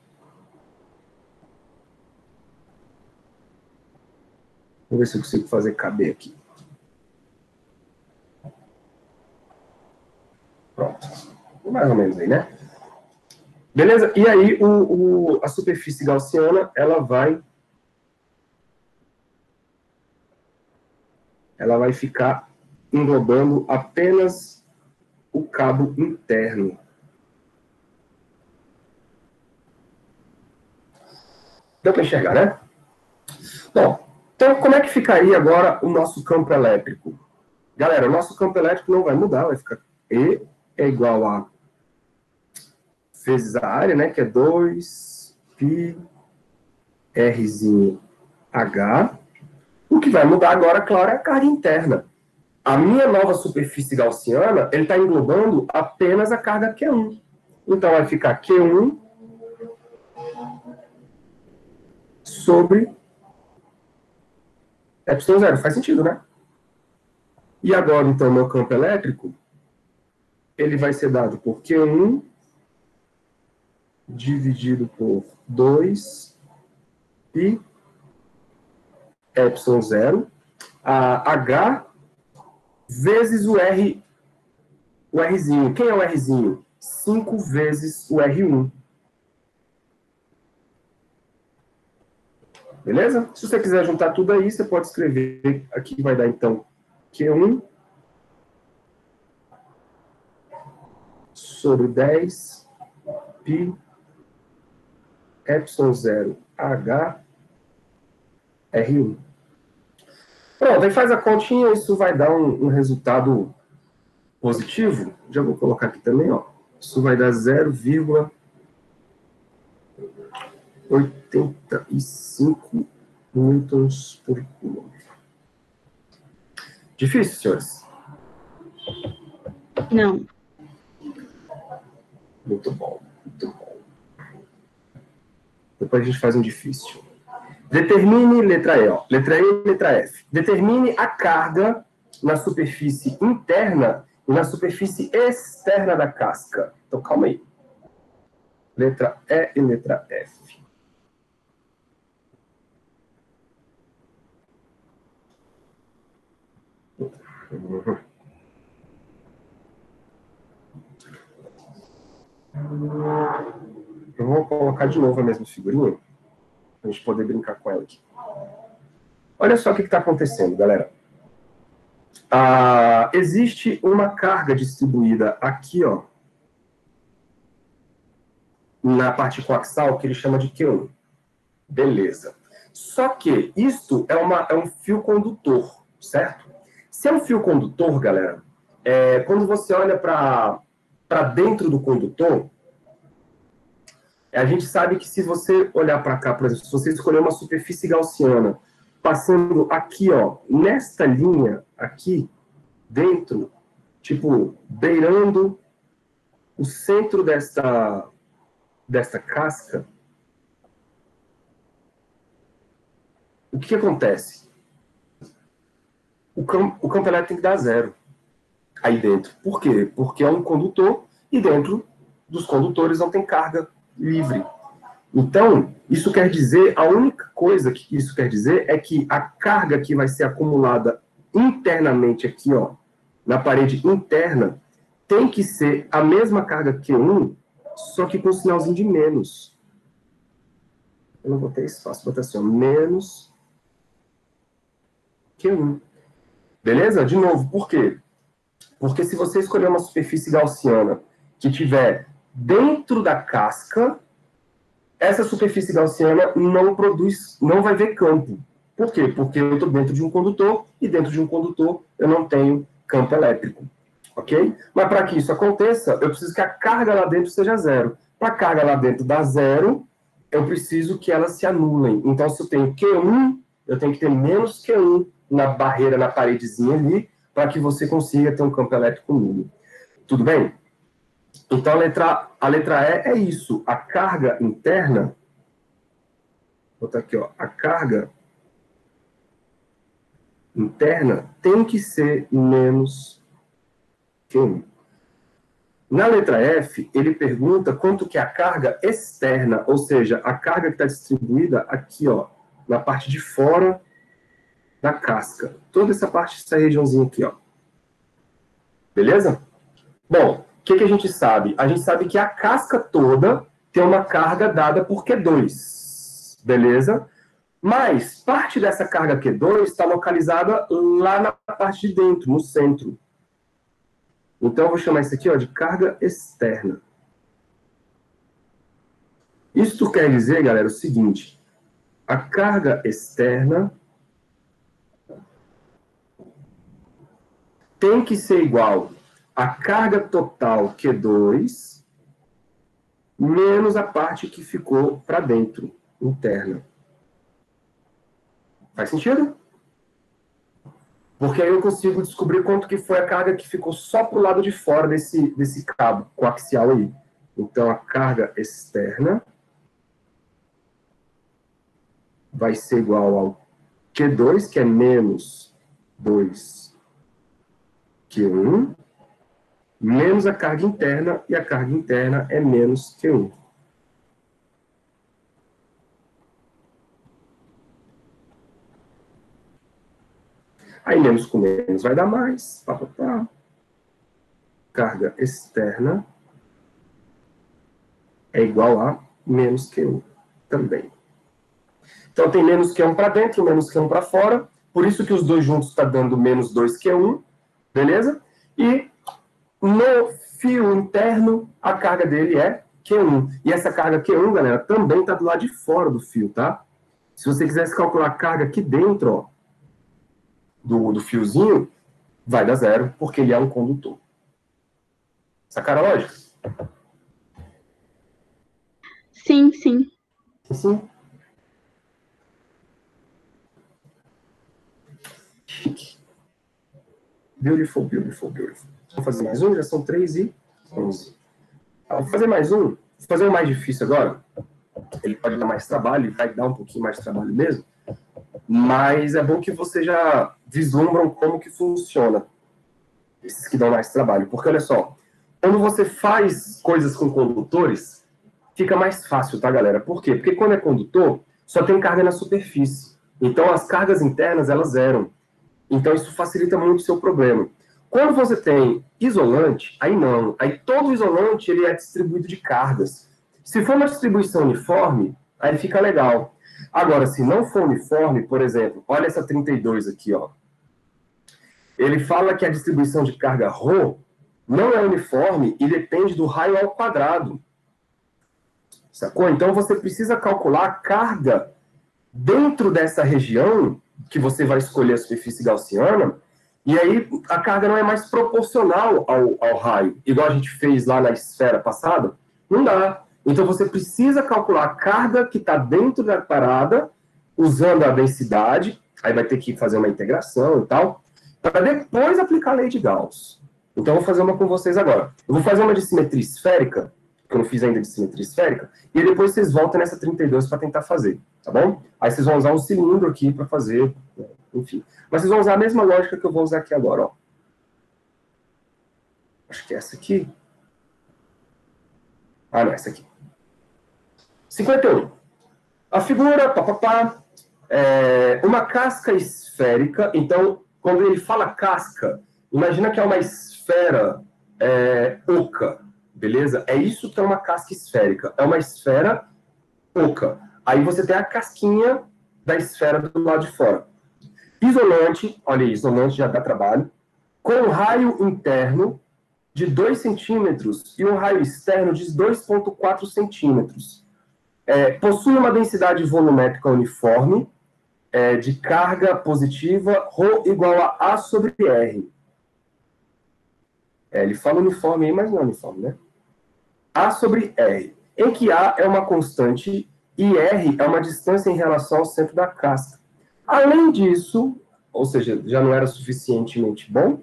Vamos ver se eu consigo fazer caber aqui. Pronto. Mais ou menos aí, né? Beleza? E aí, a superfície gaussiana, ela vai ficar englobando apenas o cabo interno. Deu para enxergar, né? Bom, então como é que ficaria agora o nosso campo elétrico? Galera, o nosso campo elétrico não vai mudar, vai ficar E é igual a vezes a área, né, que é 2 pi Rzinho H. O que vai mudar agora, claro, é a carga interna. A minha nova superfície gaussiana, ele está englobando apenas a carga Q1. Então, vai ficar Q1 sobre ε0. Faz sentido, né? E agora, então, meu campo elétrico, ele vai ser dado por Q1 dividido por 2 pi ε0, a H vezes o Rzinho. Quem é o Rzinho? 5 vezes o R1. Beleza? Se você quiser juntar tudo aí, você pode escrever. Aqui vai dar, então, Q1 sobre 10 pi ε0 H R1. Pronto, aí faz a continha, isso vai dar um resultado positivo. Já vou colocar aqui também, ó. Isso vai dar 0,85 newtons por coulomb. Difícil, senhores? Não. Muito bom, muito bom. Depois a gente faz um difícil. Determine, letra E, ó. Letra E e letra F. Determine a carga na superfície interna e na superfície externa da casca. Então, calma aí. Letra E e letra F. Eu vou colocar de novo a mesma figurinha, para a gente poder brincar com ela aqui. Olha só o que está acontecendo, galera. Existe uma carga distribuída aqui, ó, na parte coaxial, que ele chama de Q1. Beleza. Só que isto é um fio condutor, certo? Se é um fio condutor, galera, quando você olha para dentro do condutor, a gente sabe que se você olhar para cá, por exemplo, se você escolher uma superfície gaussiana, passando aqui, ó, nesta linha aqui, dentro, tipo, beirando o centro desta casca, o que acontece? O campo elétrico tem que dar zero aí dentro. Por quê? Porque é um condutor e dentro dos condutores não tem carga livre. Então, isso quer dizer, a única coisa que isso quer dizer é que a carga que vai ser acumulada internamente aqui, ó, na parede interna, tem que ser a mesma carga Q1, só que com um sinalzinho de menos. Eu não botei espaço, vou botar assim, ó, menos Q1. Beleza? De novo, por quê? Porque se você escolher uma superfície gaussiana que tiver dentro da casca, essa superfície gaussiana não vai ver campo. Por quê? Porque eu estou dentro de um condutor, e dentro de um condutor eu não tenho campo elétrico. Ok? Mas para que isso aconteça, eu preciso que a carga lá dentro seja zero. Para a carga lá dentro dar zero, eu preciso que elas se anulem. Então, se eu tenho Q1, eu tenho que ter menos Q1 na barreira, na paredezinha ali, para que você consiga ter um campo elétrico nulo. Tudo bem? Então, a letra E é isso. A carga interna, vou botar aqui, ó, a carga interna tem que ser menos Q1. Na letra F, ele pergunta quanto que é a carga externa, ou seja, a carga que está distribuída aqui, ó, na parte de fora da casca. Toda essa parte, essa regiãozinha aqui, ó. Beleza? Bom, o que a gente sabe? A gente sabe que a casca toda tem uma carga dada por Q2. Beleza? Mas parte dessa carga Q2 está localizada lá na parte de dentro, no centro. Então, eu vou chamar isso aqui, ó, de carga externa. Isso quer dizer, galera, o seguinte. A carga externa tem que ser igual à carga total Q2 menos a parte que ficou para dentro, interna. Faz sentido? Porque aí eu consigo descobrir quanto que foi a carga que ficou só para o lado de fora desse cabo coaxial aí. Então, a carga externa vai ser igual ao Q2, que é menos 2Q1, menos a carga interna, e a carga interna é menos Q1. Aí, menos com menos vai dar mais. Pá, pá, pá. Carga externa é igual a menos Q1 também. Então, tem menos Q1 para dentro, menos Q1 para fora. Por isso que os dois juntos está dando menos 2Q1. Beleza? E no fio interno, a carga dele é Q1. E essa carga Q1, galera, também está do lado de fora do fio, tá? Se você quisesse calcular a carga aqui dentro, ó, do fiozinho, vai dar zero, porque ele é um condutor. Sacaram a lógica? Sim, sim. Sim. Beautiful, beautiful, beautiful. Vou fazer mais um, já são 3:11. Vou fazer mais um. Vou fazer um mais difícil agora. Ele pode dar mais trabalho, vai dar um pouquinho mais de trabalho mesmo. Mas é bom que vocês já vislumbram como que funciona esses que dão mais trabalho. Porque, olha só, quando você faz coisas com condutores, fica mais fácil, tá, galera? Por quê? Porque quando é condutor, só tem carga na superfície. Então, as cargas internas, elas zeram. Então, isso facilita muito o seu problema. Quando você tem isolante, aí não. Aí todo isolante ele é distribuído de cargas. Se for uma distribuição uniforme, aí fica legal. Agora, se não for uniforme, por exemplo, olha essa 32 aqui, ó. Ele fala que a distribuição de carga ρ não é uniforme e depende do raio ao quadrado. Sacou? Então, você precisa calcular a carga dentro dessa região que você vai escolher a superfície gaussiana, e aí a carga não é mais proporcional ao raio, igual a gente fez lá na esfera passada. Não dá. Então, você precisa calcular a carga que está dentro da parada, usando a densidade, aí vai ter que fazer uma integração e tal, para depois aplicar a lei de Gauss. Então, eu vou fazer uma com vocês agora. Eu vou fazer uma de simetria esférica, que eu não fiz ainda de simetria esférica, e depois vocês voltam nessa 32 para tentar fazer, tá bom? Aí vocês vão usar um cilindro aqui para fazer, enfim. Mas vocês vão usar a mesma lógica que eu vou usar aqui agora, ó. Acho que é essa aqui. Ah, não, essa aqui. 51. A figura, papapá, é uma casca esférica. Então, quando ele fala casca, imagina que é uma esfera oca, beleza? É isso que é uma casca esférica. É uma esfera oca. Aí você tem a casquinha da esfera do lado de fora. Isolante, olha aí, isolante já dá trabalho, com um raio interno de 2 centímetros e um raio externo de 2,4 centímetros. Possui uma densidade volumétrica uniforme, de carga positiva, ρ igual a A sobre R. Ele fala uniforme aí, mas não é uniforme, né? A sobre R, em que A é uma constante e R é uma distância em relação ao centro da casca. Além disso, ou seja, já não era suficientemente bom,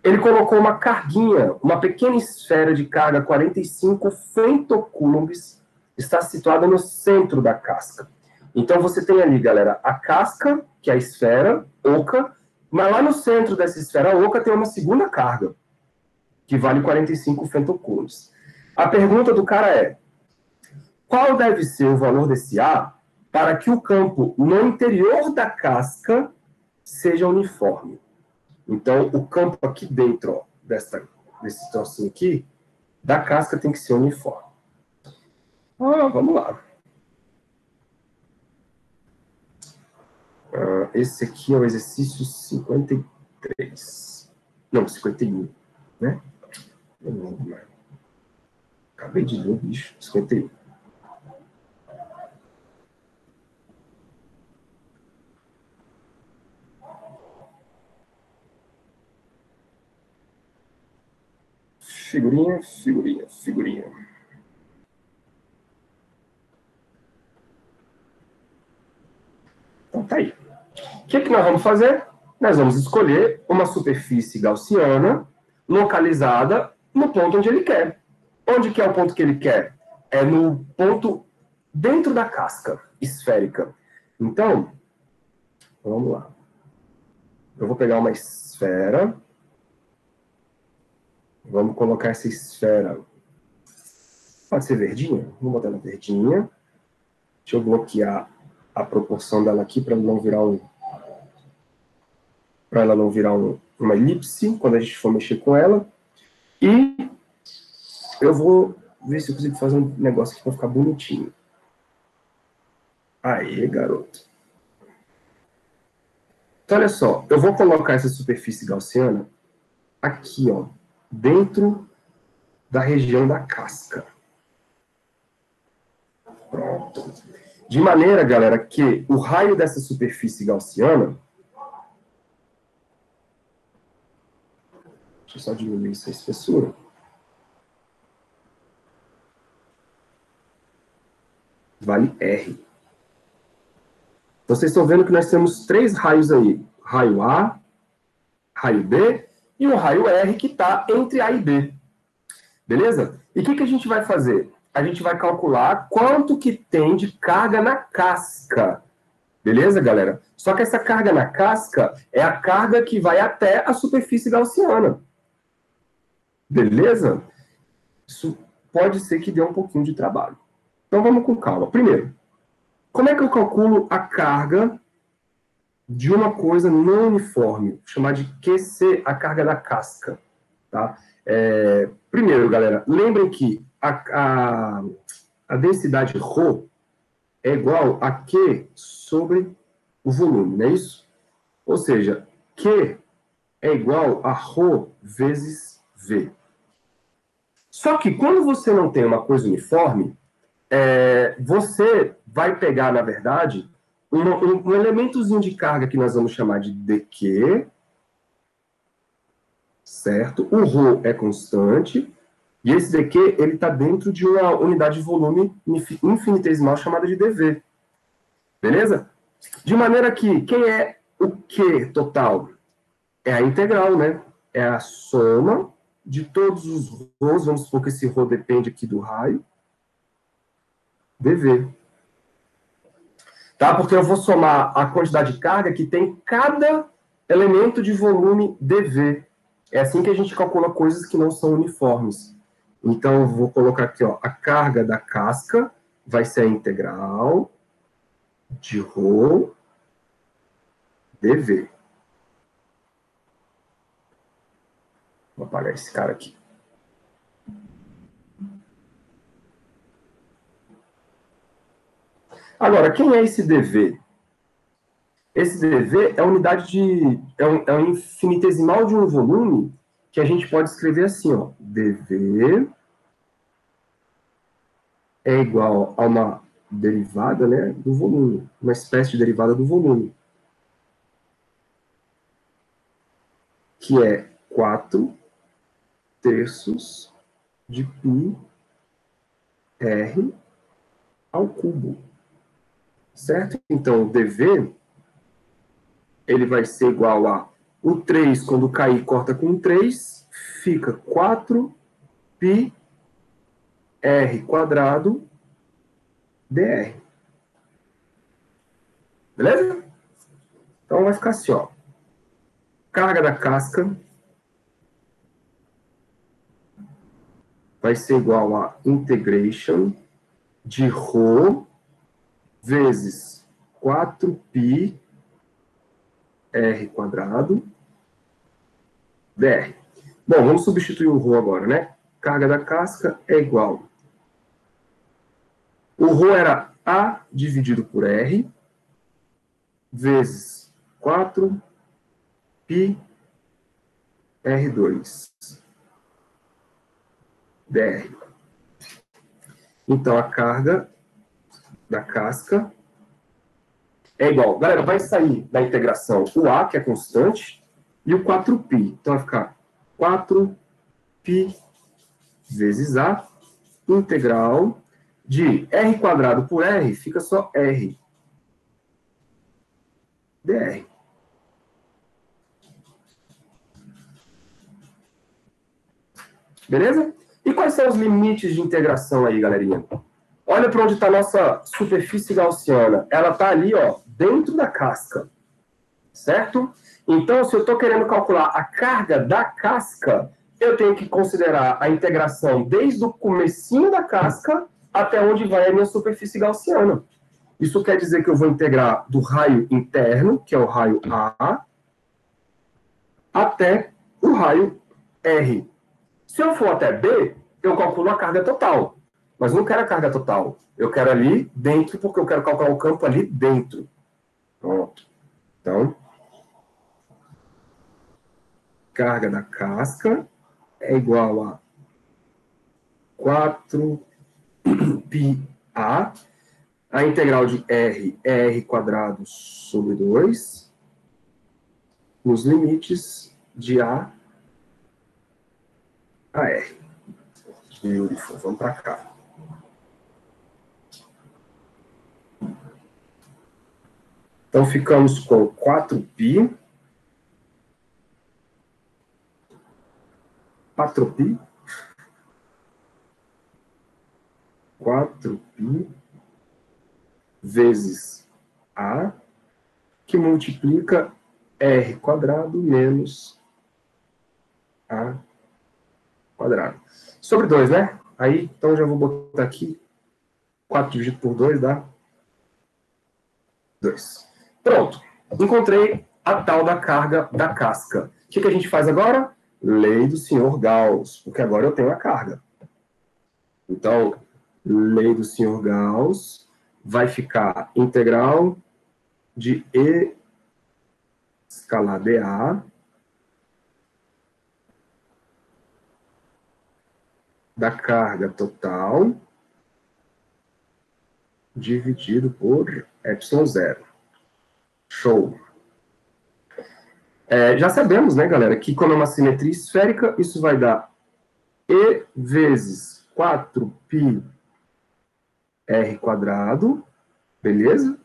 ele colocou uma carguinha, uma pequena esfera de carga 45 femtocoulombs, está situada no centro da casca. Então você tem ali, galera, a casca, que é a esfera oca, mas lá no centro dessa esfera oca tem uma segunda carga, que vale 45 femtocoulombs. A pergunta do cara é: qual deve ser o valor desse A para que o campo no interior da casca seja uniforme? Então, o campo aqui dentro, ó, desse trocinho aqui, da casca tem que ser uniforme. Vamos lá. Esse aqui é o exercício 53. Não, 51, né? Eu não lembro mais. Acabei de ler, bicho. 51. Figurinha, figurinha, figurinha. Então tá aí. O que nós vamos fazer? Nós vamos escolher uma superfície gaussiana localizada no ponto onde ele quer. Onde que é o ponto que ele quer? É no ponto dentro da casca esférica. Então, vamos lá. Eu vou pegar uma esfera. Vamos colocar essa esfera. Pode ser verdinha? Vamos botar ela verdinha. Deixa eu bloquear a proporção dela aqui para não virar uma elipse quando a gente for mexer com ela. E eu vou ver se eu consigo fazer um negócio aqui para ficar bonitinho. Aê, garoto. Então, olha só. Eu vou colocar essa superfície gaussiana aqui, ó, dentro da região da casca. Pronto. De maneira, galera, que o raio dessa superfície gaussiana... Deixa eu só diminuir essa espessura. Vale R. Vocês estão vendo que nós temos 3 raios aí. Raio A, raio B e um raio R que está entre A e B. Beleza? E o que a gente vai fazer? A gente vai calcular quanto que tem de carga na casca. Beleza, galera? Só que essa carga na casca é a carga que vai até a superfície gaussiana. Beleza? Isso pode ser que dê um pouquinho de trabalho. Então vamos com calma. Primeiro, como é que eu calculo a carga de uma coisa não uniforme? Vou chamar de QC, a carga da casca. Tá? Primeiro, galera, lembrem que a densidade ρ é igual a Q sobre o volume, não é isso? Ou seja, Q é igual a ρ vezes V. Só que quando você não tem uma coisa uniforme, você vai pegar, na verdade, um elementozinho de carga que nós vamos chamar de dq, certo? O ρ é constante, e esse dq ele está dentro de uma unidade de volume infinitesimal chamada de dv. Beleza? De maneira que, quem é o Q total? É a integral, né? É a soma de todos os ρs, vamos supor que esse ρ depende aqui do raio, dv. Tá? Porque eu vou somar a quantidade de carga que tem cada elemento de volume dv. É assim que a gente calcula coisas que não são uniformes. Então, eu vou colocar aqui, ó, a carga da casca vai ser a integral de ρ dv. Vou apagar esse cara aqui. Agora, quem é esse dv? Esse dv é a unidade de... É um infinitesimal de um volume que a gente pode escrever assim, ó. dv é igual a uma derivada, né, do volume. Uma espécie de derivada do volume. Que é 4/3 de π r ao cubo. Certo? Então, o dv, ele vai ser igual a... O 3, quando cair, corta com 3, fica 4π r quadrado dr. Beleza? Então, vai ficar assim, ó. Carga da casca vai ser igual a integration de ρ vezes 4π r quadrado dr. Bom, vamos substituir o ρ agora, né? Carga da casca é igual. O ρ era A dividido por R vezes 4π R2 dr. Então, a carga da casca é igual. Galera, vai sair da integração o A, que é constante, e o 4π. Então, vai ficar 4π vezes A, integral de R quadrado por R, fica só R dr. Beleza? E quais são os limites de integração aí, galerinha? Olha para onde está a nossa superfície gaussiana. Ela está ali, ó, dentro da casca. Certo? Então, se eu estou querendo calcular a carga da casca, eu tenho que considerar a integração desde o comecinho da casca até onde vai a minha superfície gaussiana. Isso quer dizer que eu vou integrar do raio interno, que é o raio A, até o raio R. Se eu for até B, eu calculo a carga total. Mas não quero a carga total. Eu quero ali dentro, porque eu quero calcular o campo ali dentro. Pronto. Então, carga da casca é igual a 4πA. A integral de R é R quadrado sobre 2, nos limites de A a R. Beautiful. Vamos para cá. Então, ficamos com 4π. 4π. 4π vezes A, que multiplica R quadrado menos A quadrado. Sobre 2, né? Aí, então, já vou botar aqui 4 dividido por 2 dá 2. Pronto. Encontrei a tal da carga da casca. O que a gente faz agora? Lei do senhor Gauss, porque agora eu tenho a carga. Então, lei do senhor Gauss vai ficar integral de E escalar dA da carga total dividido por ε0. Show. Já sabemos, né, galera, que como é uma simetria esférica, isso vai dar E vezes 4π R quadrado, beleza?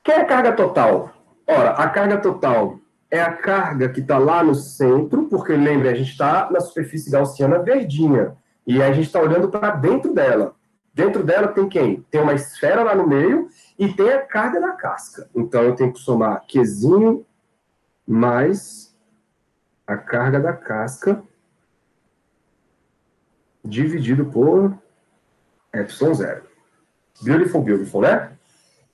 Que é a carga total? Ora, a carga total é a carga que está lá no centro, porque, lembre, a gente está na superfície gaussiana verdinha, e a gente está olhando para dentro dela. Dentro dela tem quem? Tem uma esfera lá no meio, e tem a carga da casca. Então, eu tenho que somar Qzinho mais a carga da casca dividido por ε0. Beautiful, beautiful, né?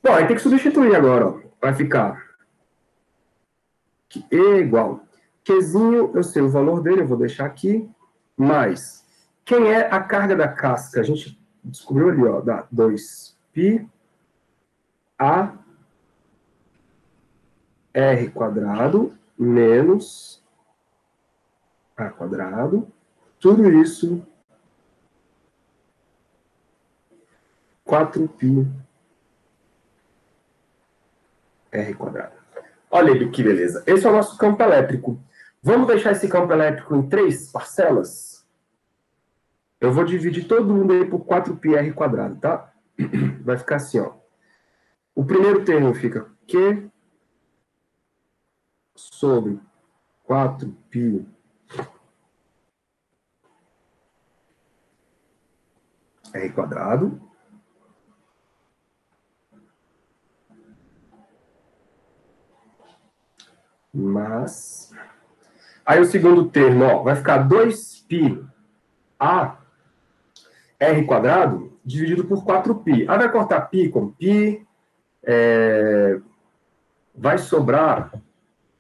Bom, aí tem que substituir agora, ó. Vai ficar E igual. Qzinho, eu sei o valor dele, eu vou deixar aqui, mais. Quem é a carga da casca? A gente descobriu ali, ó, dá 2π A R quadrado menos A quadrado. Tudo isso 4π R quadrado. Olha aí que beleza. Esse é o nosso campo elétrico. Vamos deixar esse campo elétrico em 3 parcelas? Eu vou dividir todo mundo aí por 4π R quadrado, tá? Vai ficar assim, ó. O primeiro termo fica Q sobre 4π R quadrado. Mas... Aí o segundo termo, ó, vai ficar 2π A R quadrado dividido por 4π. Aí vai cortar π com π. Vai sobrar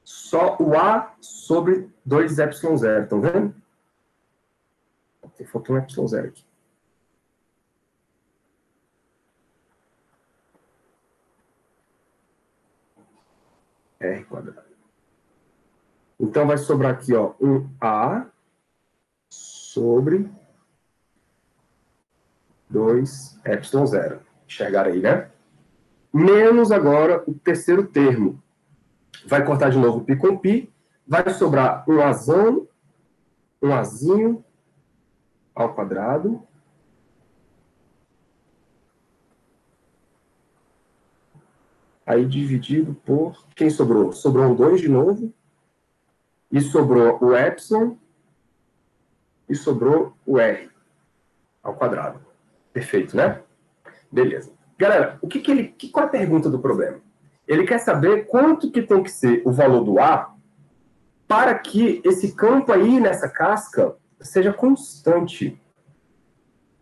só o A sobre 2ε0. Estão vendo? Faltou um ε0 aqui. R quadrado. Então, vai sobrar aqui, ó, um A sobre 2ε0. Enxergaram aí, né? Menos agora o terceiro termo. Vai cortar de novo π com π. Vai sobrar um Azão, um Azinho ao quadrado. Aí dividido por... Quem sobrou? Sobrou um 2 de novo. E sobrou o epsilon. e sobrou o R ao quadrado. Perfeito, né? Beleza. Galera, qual é a pergunta do problema? Ele quer saber quanto que tem que ser o valor do A para que esse campo aí nessa casca seja constante.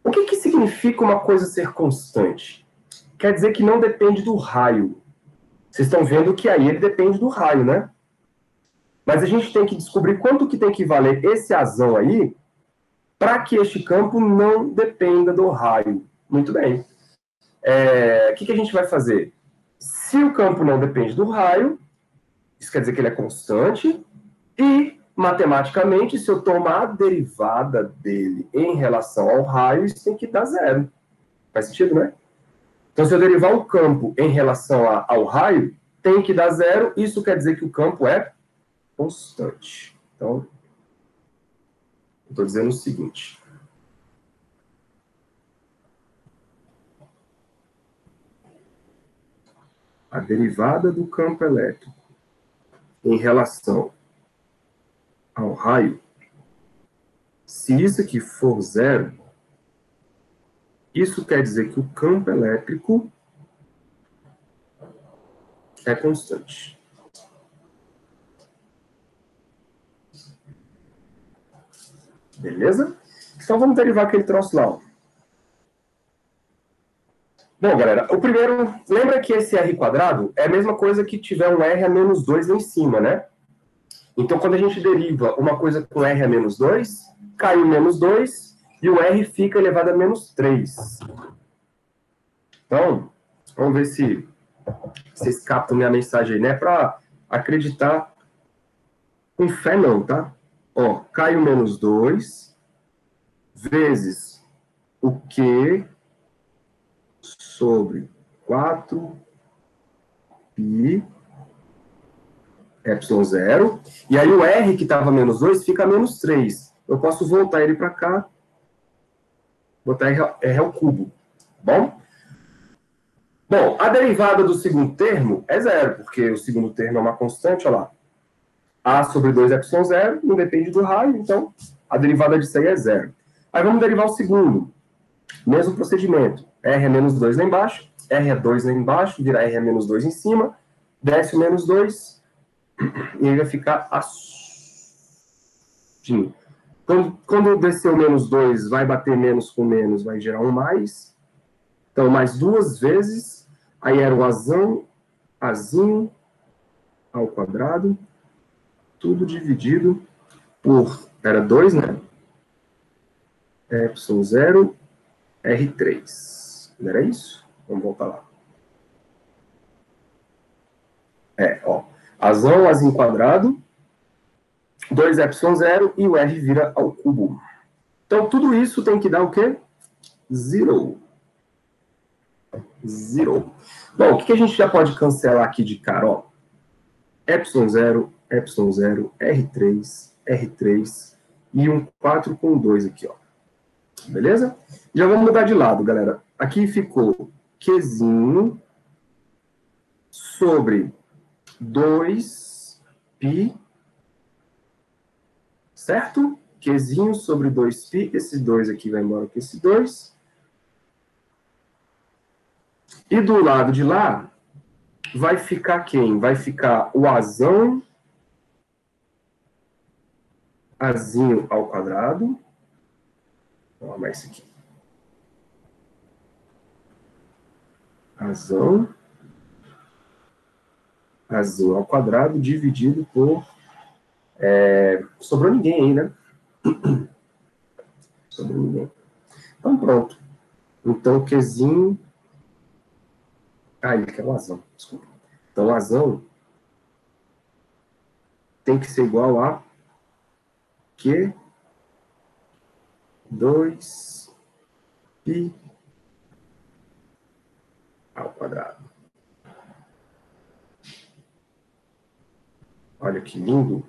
O que significa uma coisa ser constante? Quer dizer que não depende do raio. Vocês estão vendo que aí ele depende do raio, né? Mas a gente tem que descobrir quanto que tem que valer esse azão aí para que este campo não dependa do raio. Muito bem. O que a gente vai fazer? Se o campo não depende do raio, isso quer dizer que ele é constante, e, matematicamente, se eu tomar a derivada dele em relação ao raio, isso tem que dar zero. Faz sentido, né? Então, se eu derivar o campo em relação ao raio, tem que dar zero, isso quer dizer que o campo é constante. Então, eu estou dizendo o seguinte. A derivada do campo elétrico em relação ao raio, se isso aqui for zero, isso quer dizer que o campo elétrico é constante. Beleza? Então vamos derivar aquele troço lá. Ó. Bom, galera, o primeiro, lembra que esse R quadrado é a mesma coisa que tiver um R a menos 2 lá em cima, né? Então, quando a gente deriva uma coisa com R a menos 2, cai o menos 2 e o R fica elevado a menos 3. Então, vamos ver se vocês captam minha mensagem aí, né? Para acreditar com fé não, tá? Ó, cai o menos 2 vezes o Q sobre 4 pi epsilon zero. E aí o R, que estava menos 2, fica menos 3. Eu posso voltar ele para cá, botar R ao cubo. Bom? Bom, a derivada do segundo termo é zero, porque o segundo termo é uma constante, olha lá. A sobre 2 epsilon zero, não depende do raio, então a derivada disso aí é zero. Aí vamos derivar o segundo. Mesmo procedimento. R é menos 2 lá embaixo, R é 2 lá embaixo, vira R é menos 2 em cima, desce o menos 2, e aí vai ficar assim. Quando descer o menos 2, vai bater menos com menos, vai gerar um mais. Então, mais duas vezes, aí era o azinho ao quadrado, tudo dividido por, era 2, né? Epsilon 0, R3. Não era isso? Vamos voltar lá. Ó. Azinho quadrado, 2 epsilon 0 e o R vira ao cubo. Então, tudo isso tem que dar o quê? Zero. Zero. Bom, o que a gente já pode cancelar aqui de cara? Ó? Epsilon 0, R3, R3 e um 4 com 2 aqui, ó. Beleza? Já vamos mudar de lado, galera. Aqui ficou Qzinho sobre 2π, certo? Qzinho sobre 2π, esse 2 aqui vai embora com esse 2. E do lado de lá, vai ficar quem? Vai ficar o azinho ao quadrado. Vamos arrumar isso aqui. Azinho ao quadrado dividido por... sobrou ninguém aí, né? Sobrou ninguém. Então, pronto. Então, Qzinho... ele quer o azão, desculpa. Então, o azão tem que ser igual a Q 2π ao quadrado. Olha que lindo.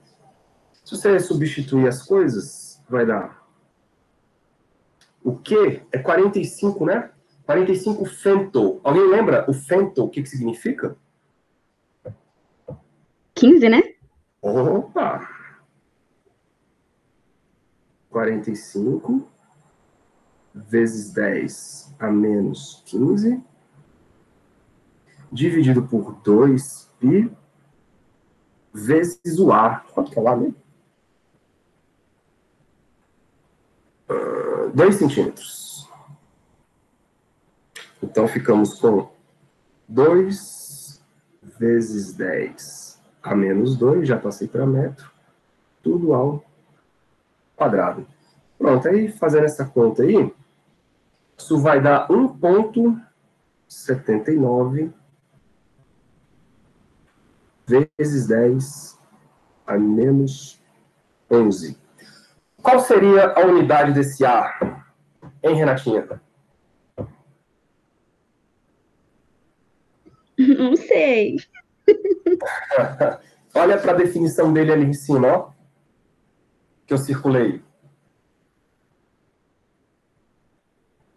Se você substituir as coisas, vai dar... O Q é 45, né? 45 femto. Alguém lembra o femto, o que significa? 15, né? Opa! 45 vezes 10 a menos 15, dividido por 2π, vezes o A. Quanto que é o A mesmo? 2 centímetros. Então, ficamos com 2 vezes 10 a menos 2, já passei para metro, tudo ao quadrado. Pronto, aí fazendo essa conta aí, isso vai dar 1,79 vezes 10 a menos 11. Qual seria a unidade desse A, hein, Renatinha? Não sei. Olha para a definição dele ali em cima, ó, que eu circulei.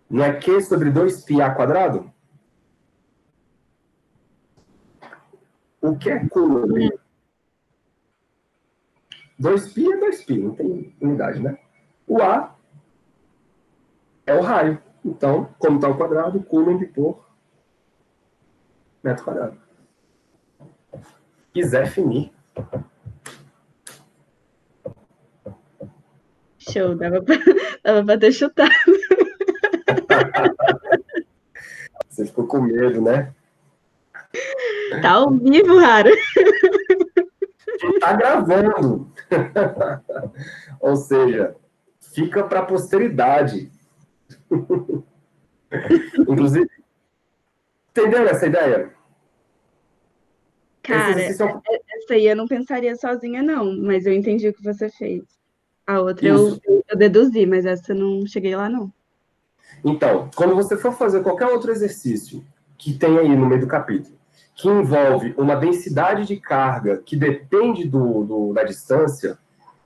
Não é Q sobre 2πA²? O que é Coulomb? 2π é 2π, não tem unidade, né? O A é o raio. Então, como está ao quadrado, Coulomb por metro quadrado. Quiser finir. Show, dava pra ter chutado. Você ficou com medo, né? Tá ao vivo, Rara. Tá gravando. Ou seja, fica para a posteridade. Inclusive, entendeu essa ideia? Cara, essa aí eu não pensaria sozinha, não, mas eu entendi o que você fez. A outra eu deduzi, mas essa eu não cheguei lá, não. Então, quando você for fazer qualquer outro exercício que tem aí no meio do capítulo, que envolve uma densidade de carga que depende da distância,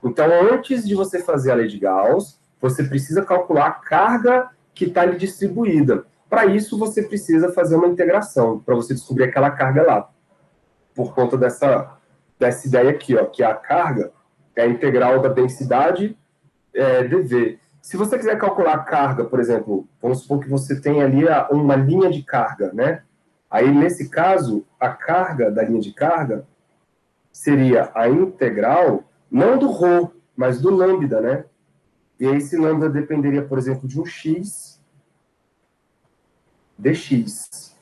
então, antes de você fazer a lei de Gauss, você precisa calcular a carga que está ali distribuída. Para isso, você precisa fazer uma integração, para você descobrir aquela carga lá. Por conta dessa ideia aqui, ó, que a carga é a integral da densidade dV. Se você quiser calcular a carga, por exemplo, vamos supor que você tem ali uma linha de carga, né? Aí, nesse caso, a carga da linha de carga seria a integral, não do ρ, mas do lambda, né? E aí, esse lambda dependeria, por exemplo, de um x dx.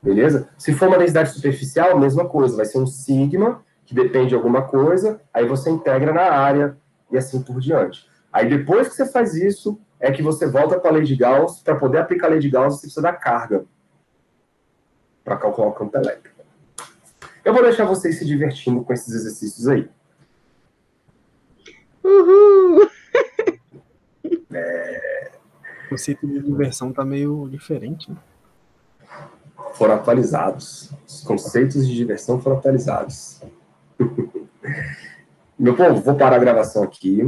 Beleza? Se for uma densidade superficial, mesma coisa. Vai ser um sigma, que depende de alguma coisa, aí você integra na área e assim por diante. Aí, depois que você faz isso, é que você volta para a lei de Gauss. Para poder aplicar a lei de Gauss, você precisa da carga para calcular o campo elétrico. Eu vou deixar vocês se divertindo com esses exercícios aí. Uhul! O conceito de diversão tá meio diferente, né? Foram atualizados. Os conceitos de diversão foram atualizados. Meu povo, vou parar a gravação aqui.